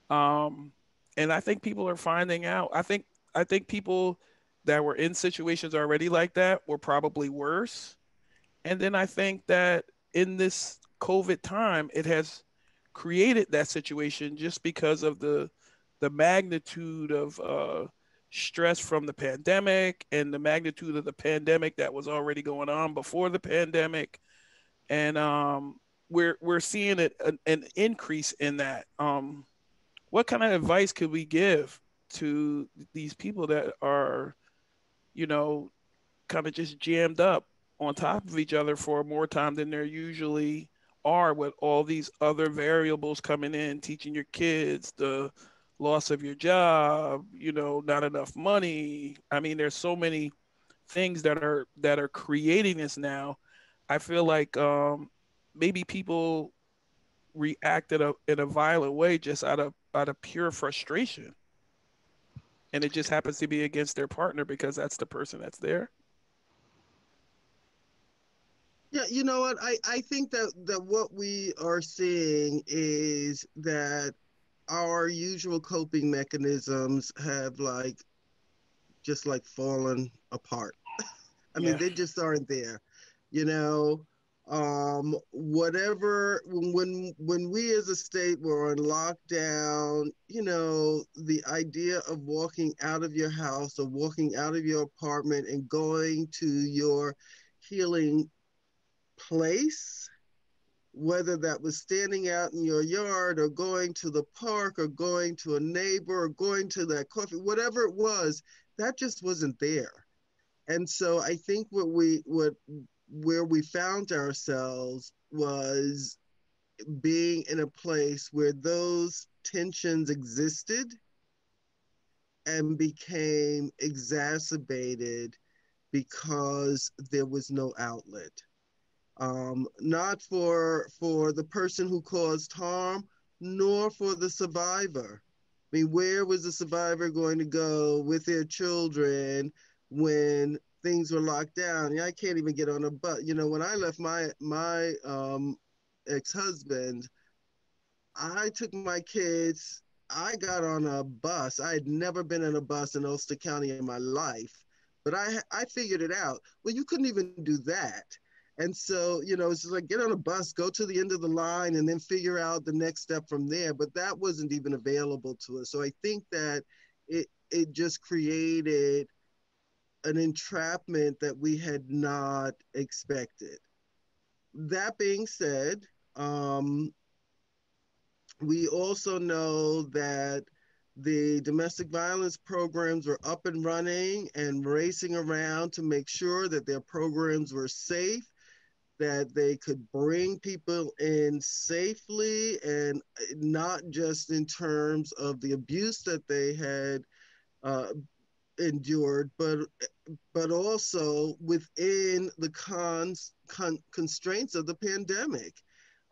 Um, and I think people are finding out. I think people that were in situations already like that were probably worse. And then I think that in this COVID time, it has created that situation just because of the magnitude of stress from the pandemic and the magnitude of the pandemic that was already going on before the pandemic, and we're seeing an increase in that. What kind of advice could we give to these people that are, you know, kind of just jammed up on top of each other for more time than there usually are, with all these other variables coming in, teaching your kids, the loss of your job, not enough money. I mean, there's so many things that are creating this now. I feel like maybe people react in a violent way just out of pure frustration, and it just happens to be against their partner because that's the person that's there. Yeah, you know what? I think that what we are seeing is that our usual coping mechanisms have just like fallen apart. I mean, Yeah. they just aren't there. You know, whatever when we as a state were on lockdown, the idea of walking out of your house or walking out of your apartment and going to your healing place, whether that was standing out in your yard or going to the park or going to a neighbor or going to that coffee, whatever it was, that just wasn't there. And so I think where we found ourselves was being in a place where those tensions existed and became exacerbated because there was no outlet. Not for the person who caused harm, nor for the survivor. I mean, where was the survivor going to go with their children when things were locked down? Yeah, I can't even get on a bus. You know, when I left my ex-husband, I took my kids. I got on a bus. I had never been in a bus in Ulster County in my life, but I figured it out. Well, you couldn't even do that. And so, you know, it's just like get on a bus, go to the end of the line, and then figure out the next step from there. But that wasn't even available to us. So I think that it just created an entrapment that we had not expected. That being said, we also know that the domestic violence programs were up and running and racing around to make sure that their programs were safe, that they could bring people in safely, and not just in terms of the abuse that they had uh, endured, but also within the constraints of the pandemic.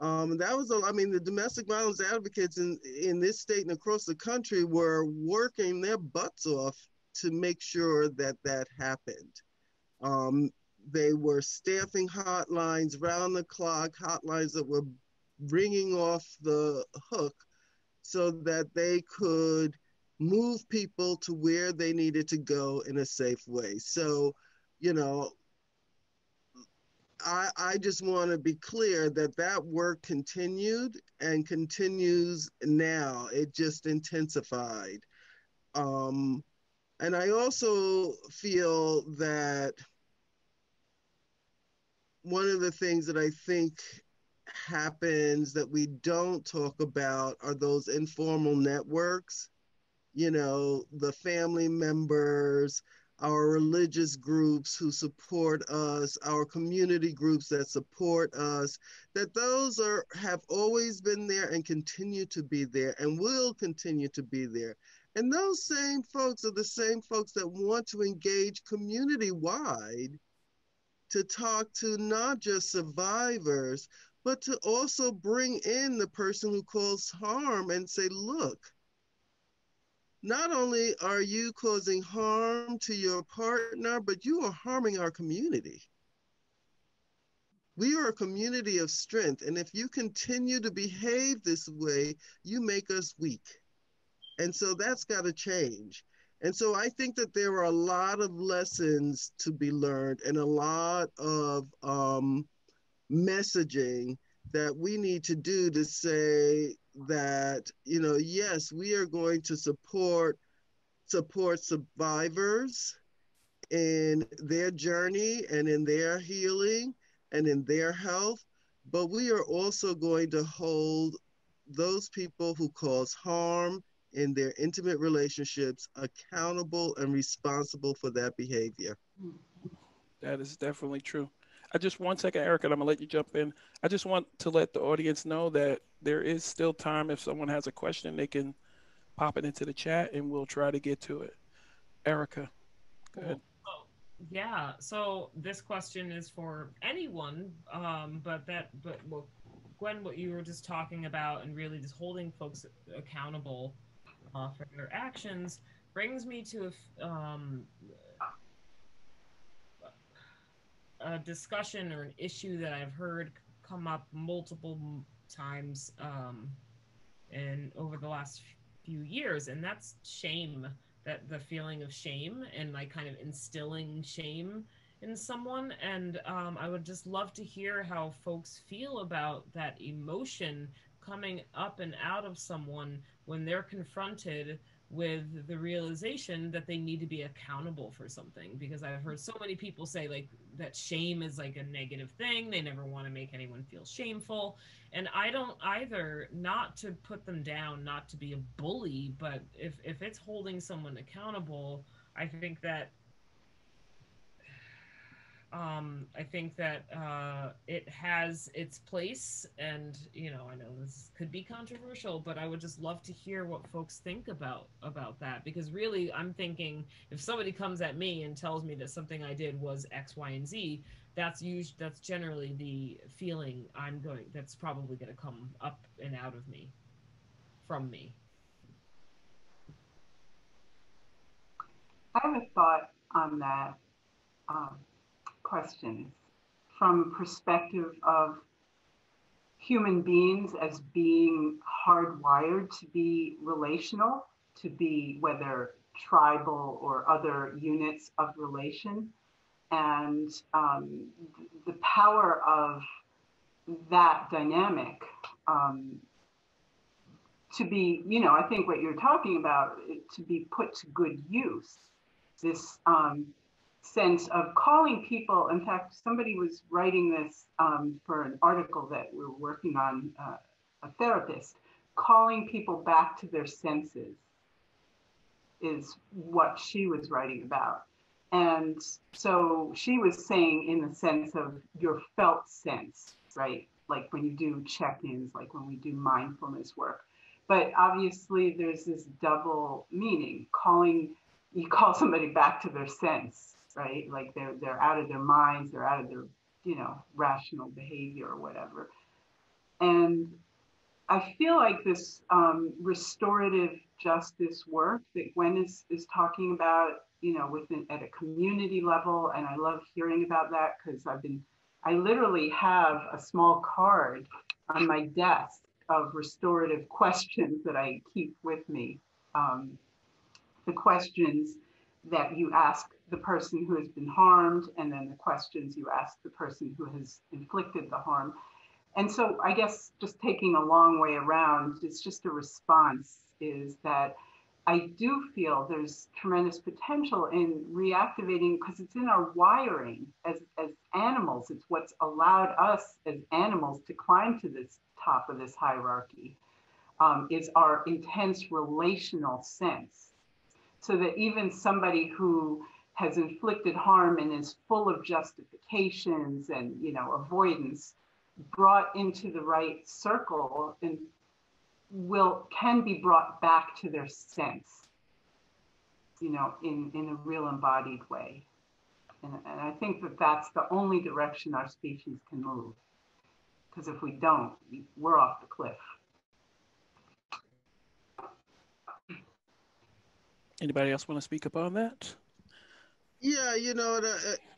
That was, I mean, the domestic violence advocates in this state and across the country were working their butts off to make sure that that happened. Um, they were staffing hotlines round the clock, hotlines that were ringing off the hook so that they could move people to where they needed to go in a safe way. So, you know, I just want to be clear that that work continued and continues now. It just intensified. Um, and I also feel that one of the things that I think happens that we don't talk about are those informal networks, you know, the family members, our religious groups who support us, our community groups that support us, that those have always been there and continue to be there and will continue to be there. And those same folks are the same folks that want to engage community-wide to talk to not just survivors, but to also bring in the person who caused harm and say, look, not only are you causing harm to your partner, but you are harming our community. We are a community of strength. And if you continue to behave this way, you make us weak. And so that's got to change. And so I think that there are a lot of lessons to be learned and a lot of messaging that we need to do to say that, you know, yes, we are going to support survivors in their journey and in their healing and in their health, but we are also going to hold those people who cause harm in their intimate relationships accountable and responsible for that behavior. That is definitely true. I just 1 second, Erica, and I'm gonna let you jump in. I just want to let the audience know that there is still time. If someone has a question, they can pop it into the chat and we'll try to get to it. Erica, go ahead. Oh, yeah. So this question is for anyone, but well, Gwen, what you were just talking about, and really just holding folks accountable for their actions, brings me to a discussion or an issue that I've heard come up multiple times and over the last few years, and that's shame. That the feeling of shame and like kind of instilling shame in someone. And I would just love to hear how folks feel about that emotion coming up and out of someone when they're confronted with the realization that they need to be accountable for something. Because I've heard so many people say like that shame is like a negative thing, they never want to make anyone feel shameful. And I don't either, not to put them down, not to be a bully, but if it's holding someone accountable, I think that I think that it has its place, and I know this could be controversial, but I would just love to hear what folks think about that, because really, I'm thinking if somebody comes at me and tells me that something I did was X, Y, and Z, that's generally the feeling that's probably going to come up and out of me, from me. I have a thought on that question from perspective of human beings as being hardwired to be relational, to be whether tribal or other units of relation, and the power of that dynamic to be, I think what you're talking about, to be put to good use. This sense of calling people, in fact, somebody was writing this for an article that we're working on, a therapist, calling people back to their senses is what she was writing about. And so she was saying in the sense of your felt sense, right? Like when you do check-ins, like when we do mindfulness work. But obviously there's this double meaning, you call somebody back to their sense, right? Like they're out of their minds, they're out of their, rational behavior or whatever. And I feel like this restorative justice work that Gwen is talking about, at a community level, and I love hearing about that because I literally have a small card on my desk of restorative questions that I keep with me. The questions that you ask the person who has been harmed, and then the questions you ask the person who has inflicted the harm. And so I guess just taking a long way around, it's just a response, is that I do feel there's tremendous potential in reactivating, because it's in our wiring as animals. It's what's allowed us as animals to climb to this top of this hierarchy, is our intense relational sense. So that even somebody who has inflicted harm and is full of justifications and avoidance, brought into the right circle and can be brought back to their sense, in a real embodied way. And I think that that's the only direction our species can move. Because if we don't, we're off the cliff. Anybody else want to speak up on that? Yeah,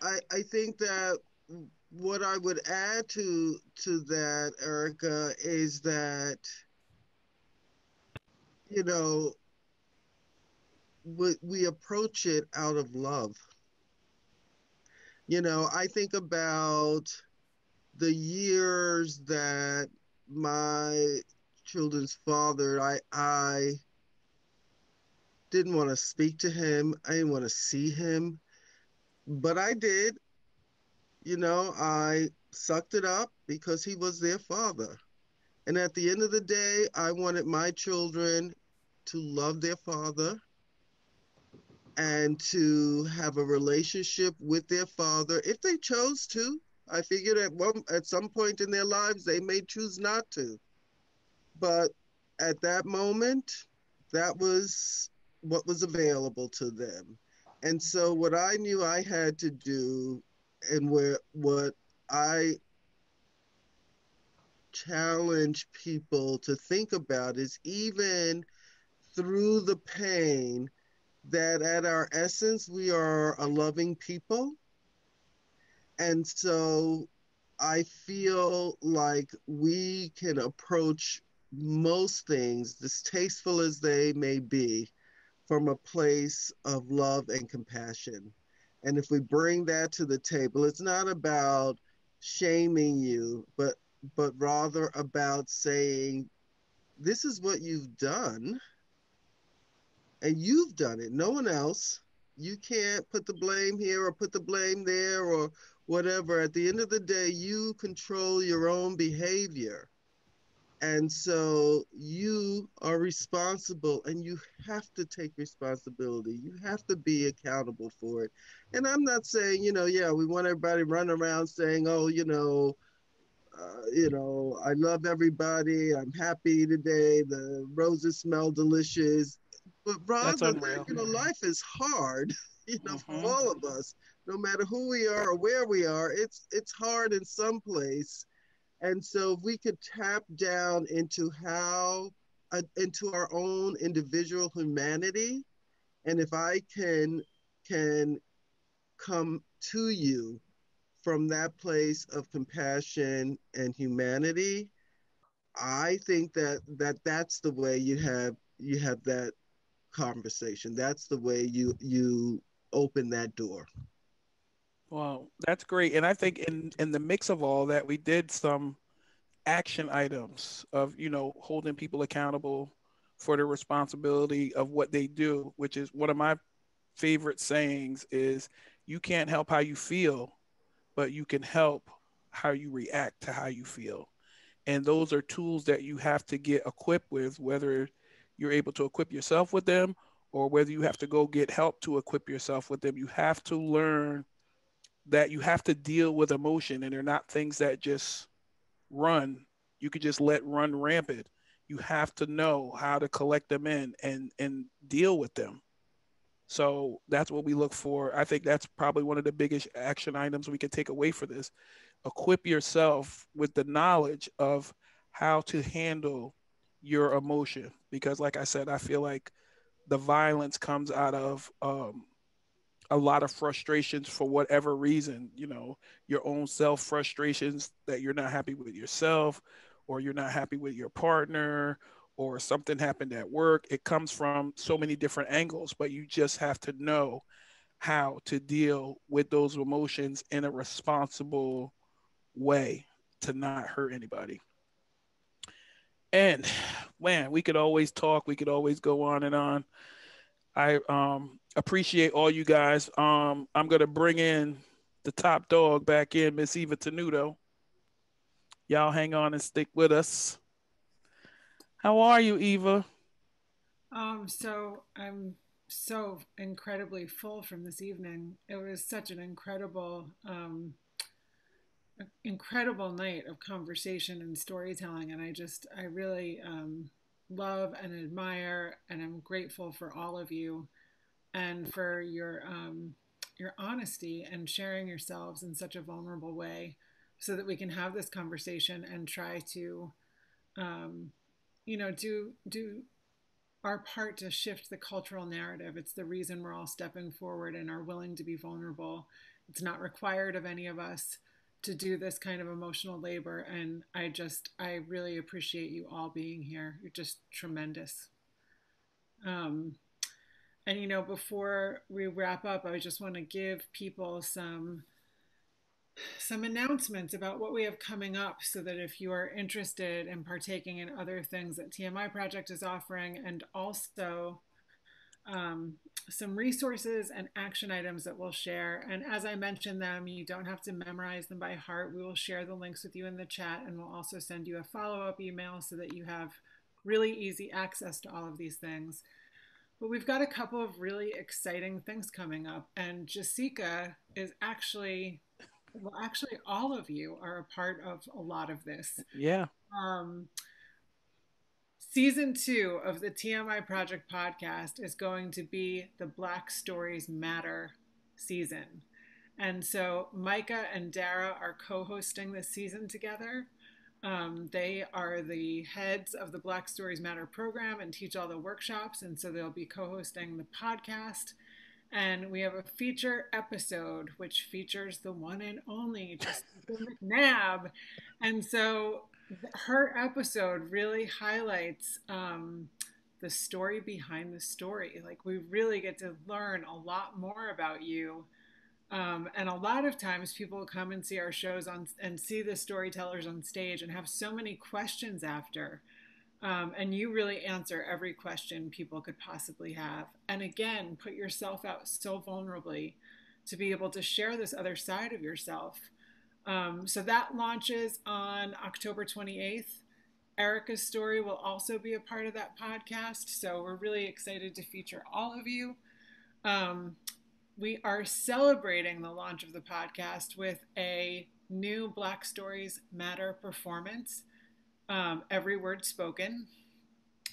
I think that what I would add to that, Erica, is that, we approach it out of love. I think about the years that my children's father, I didn't want to speak to him. I didn't want to see him, but I did. I sucked it up because he was their father. And at the end of the day, I wanted my children to love their father and to have a relationship with their father if they chose to. I figured at some point in their lives, they may choose not to. But at that moment, that was what was available to them. And so what I knew I had to do, and what I challenge people to think about, is even through the pain, that at our essence, we are a loving people. And so I feel like we can approach most things, distasteful as they may be, from a place of love and compassion. And if we bring that to the table, it's not about shaming you, but rather about saying, this is what you've done, and you've done it, no one else. You can't put the blame here or put the blame there or whatever. At the end of the day, you control your own behavior. And so you are responsible and you have to take responsibility. You have to be accountable for it. And I'm not saying, yeah, we want everybody running around saying, oh, I love everybody. I'm happy today. The roses smell delicious. But That's rather unreal. that, life is hard, for Mm-hmm. all of us. No matter who we are or where we are, it's hard in some place. And so if we could tap down into into our own individual humanity, and if I can come to you from that place of compassion and humanity, I think that's the way you have that conversation. That's the way you open that door. Well, that's great. And I think in the mix of all that, we did some action items of, holding people accountable for the responsibility of what they do, which is one of my favorite sayings is you can't help how you feel, but you can help how you react to how you feel. And those are tools that you have to get equipped with, whether you're able to equip yourself with them or whether you have to go get help to equip yourself with them. You have to learn that you have to deal with emotion, and they're not things that just run. You could just let run rampant. You have to know how to collect them in and deal with them. So that's what we look for. I think that's probably one of the biggest action items we can take away for this. Equip yourself with the knowledge of how to handle your emotion. Because, like I said, I feel like the violence comes out of a lot of frustrations for whatever reason, your own self frustrations that you're not happy with yourself or you're not happy with your partner or something happened at work. It comes from so many different angles, but you just have to know how to deal with those emotions in a responsible way to not hurt anybody. And man, we could always talk, we could always go on and on. I appreciate all you guys. I'm gonna bring in the top dog back in, Miss Eva Tenuto. Y'all hang on and stick with us. How are you, Eva? So I'm so incredibly full from this evening. It was such an incredible night of conversation and storytelling, and I really love and admire, and I'm grateful for all of you and for your honesty and sharing yourselves in such a vulnerable way, so that we can have this conversation and try to, um, do our part to shift the cultural narrative. It's the reason we're all stepping forward and are willing to be vulnerable. It's not required of any of us to do this kind of emotional labor. And I really appreciate you all being here. You're just tremendous. Um, and, before we wrap up, I just want to give people some announcements about what we have coming up, so that if you are interested in partaking in other things that TMI Project is offering, and also some resources and action items that we'll share. And as I mentioned them, you don't have to memorize them by heart. We will share the links with you in the chat, and we'll also send you a follow-up email so that you have really easy access to all of these things. But we've got a couple of really exciting things coming up, and Jessieca is actually, all of you are a part of a lot of this. Yeah. Um, Season 2 of the TMI Project podcast is going to be the Black Stories Matter season. And so Micah and Dara are co-hosting this season together. They are the heads of the Black Stories Matter program and teach all the workshops. And so they'll be co-hosting the podcast. And we have a feature episode, which features the one and only Jessieca McNabb. And so her episode really highlights the story behind the story. Like, we really get to learn a lot more about you. And a lot of times people come and see our shows and see the storytellers on stage and have so many questions after. And you really answer every question people could possibly have. And again, put yourself out so vulnerably to be able to share this other side of yourself. So that launches on October 28th. Erica's story will also be a part of that podcast. So we're really excited to feature all of you. We are celebrating the launch of the podcast with a new Black Stories Matter performance, Every Word Spoken.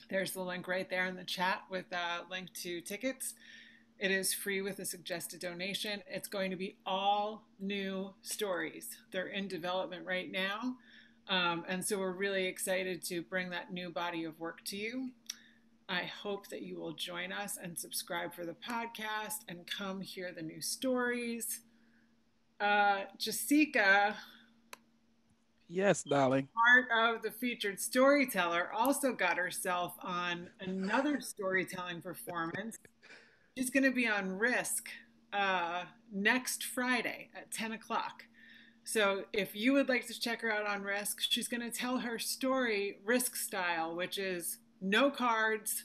There's the link right there in the chat with a link to tickets. It is free with a suggested donation. It's going to be all new stories. They're in development right now. And so we're really excited to bring that new body of work to you. I hope that you will join us and subscribe for the podcast and come hear the new stories. Jessieca, yes, darling, part of the featured storyteller, also got herself on another storytelling performance. She's going to be on Risk next Friday at 10 o'clock. So if you would like to check her out on Risk, she's going to tell her story Risk style, which is no cards,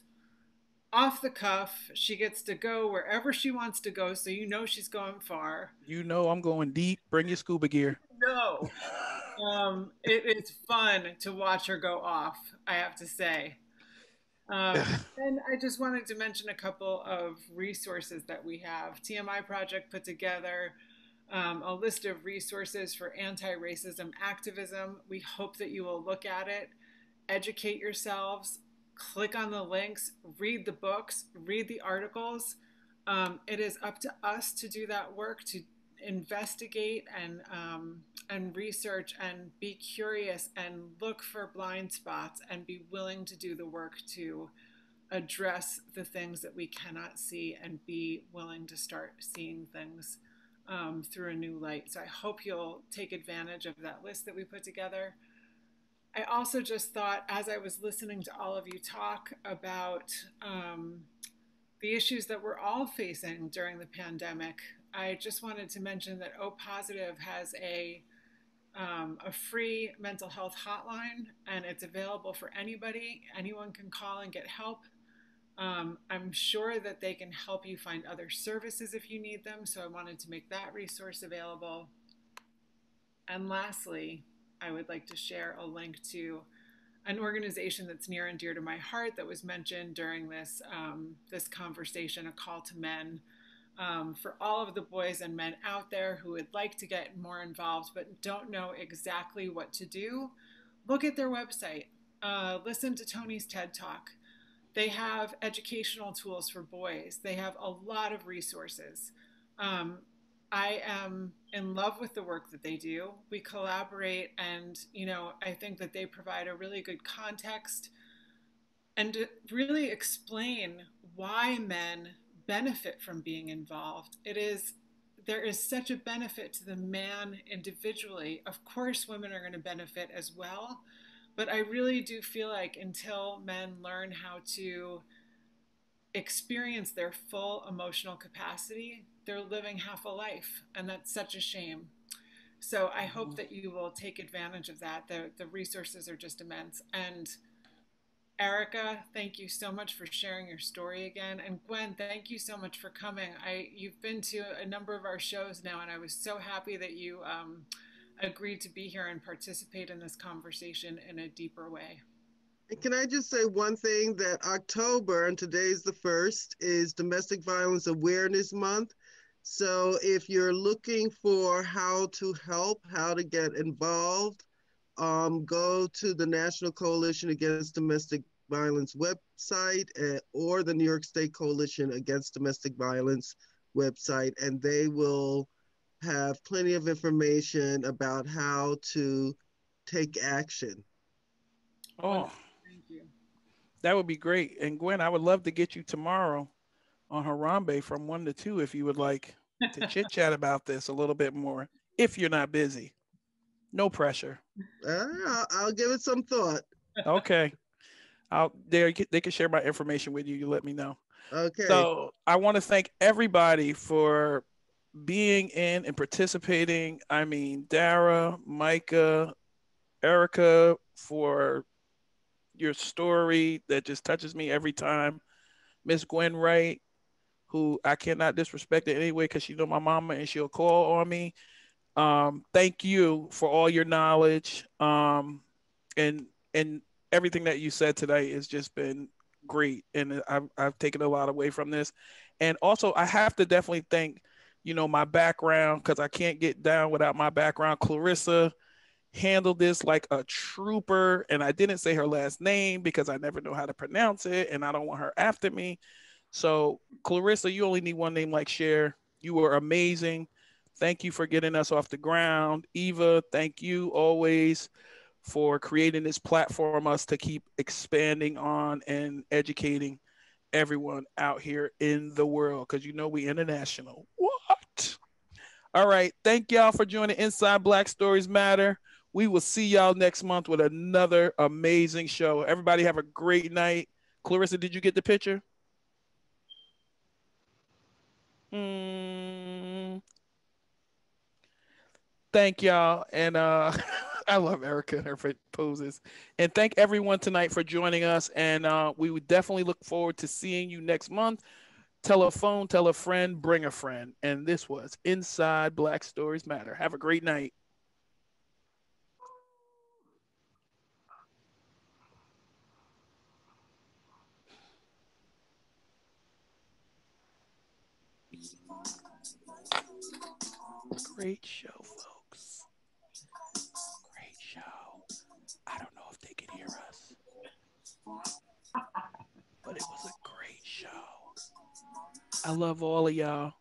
off the cuff. She gets to go wherever she wants to go, so you know she's going far. you know I'm going deep. Bring your scuba gear. No. It is fun to watch her go off, I have to say. And I just wanted to mention a couple of resources that we have. TMI Project put together a list of resources for anti-racism activism. We hope that you will look at it, educate yourselves, click on the links, read the books, read the articles. It is up to us to do that work, to investigate and research and be curious and look for blind spots and be willing to do the work to address the things that we cannot see and be willing to start seeing things through a new light. So I hope you'll take advantage of that list that we put together. I also just thought, as I was listening to all of you talk about the issues that we're all facing during the pandemic, I just wanted to mention that O Positive has a free mental health hotline, and it's available for anybody. Anyone can call and get help. I'm sure that they can help you find other services if you need them, so I wanted to make that resource available. And lastly, I would like to share a link to an organization that's near and dear to my heart that was mentioned during this conversation, A Call to Men. For all of the boys and men out there who would like to get more involved but don't know exactly what to do, look at their website. Listen to Tony's TED Talk. They have educational tools for boys. They have a lot of resources. I am in love with the work that they do. We collaborate, and I think that they provide a really good context and to really explain why men benefit from being involved. There is such a benefit to the man individually. Of course, women are going to benefit as well, but I really do feel like until men learn how to experience their full emotional capacity, they're living half a life, and that's such a shame. So I hope that you will take advantage of that. The resources are just immense. And Erica, thank you so much for sharing your story again. And Gwen, thank you so much for coming. You've been to a number of our shows now, and I was so happy that you agreed to be here and participate in this conversation in a deeper way. Can I just say one thing, that October, and today's the 1st, is Domestic Violence Awareness Month. So if you're looking for how to help, how to get involved, go to the National Coalition Against Domestic Violence website or the New York State Coalition Against Domestic Violence website, and they will have plenty of information about how to take action. Oh, thank you. That would be great. And Gwen, I would love to get you tomorrow on Harambe from 1 to 2 if you would like to chit chat about this a little bit more, if you're not busy. No pressure. I'll give it some thought. Okay. They can share my information with you. You let me know. Okay. So I want to thank everybody for being in and participating. I mean, Dara, Micah, Erica, for your story that just touches me every time. Miss Gwen Wright, who I cannot disrespect in any way because she's my mama and she'll call on me. Thank you for all your knowledge. And everything that you said today has just been great, and I've taken a lot away from this. And also, I have to definitely thank, my background, because I can't get down without my background. Clarissa handled this like a trooper, and I didn't say her last name because I never know how to pronounce it, and I don't want her after me. So, Clarissa, you only need one name like Cher. You were amazing. Thank you for getting us off the ground. Eva, thank you always for creating this platform us to keep expanding on and educating everyone out here in the world, because we international. What? All right. Thank y'all for joining Inside Black Stories Matter. We will see y'all next month with another amazing show. Everybody have a great night. Clarissa, did you get the picture? Thank y'all. And I love Erica and her poses. And thank everyone tonight for joining us. And we would definitely look forward to seeing you next month. Tell a phone, tell a friend, bring a friend. And this was Inside Black Stories Matter. Have a great night. Great show, folks. Great show. I don't know if they can hear us, but it was a great show. I love all of y'all.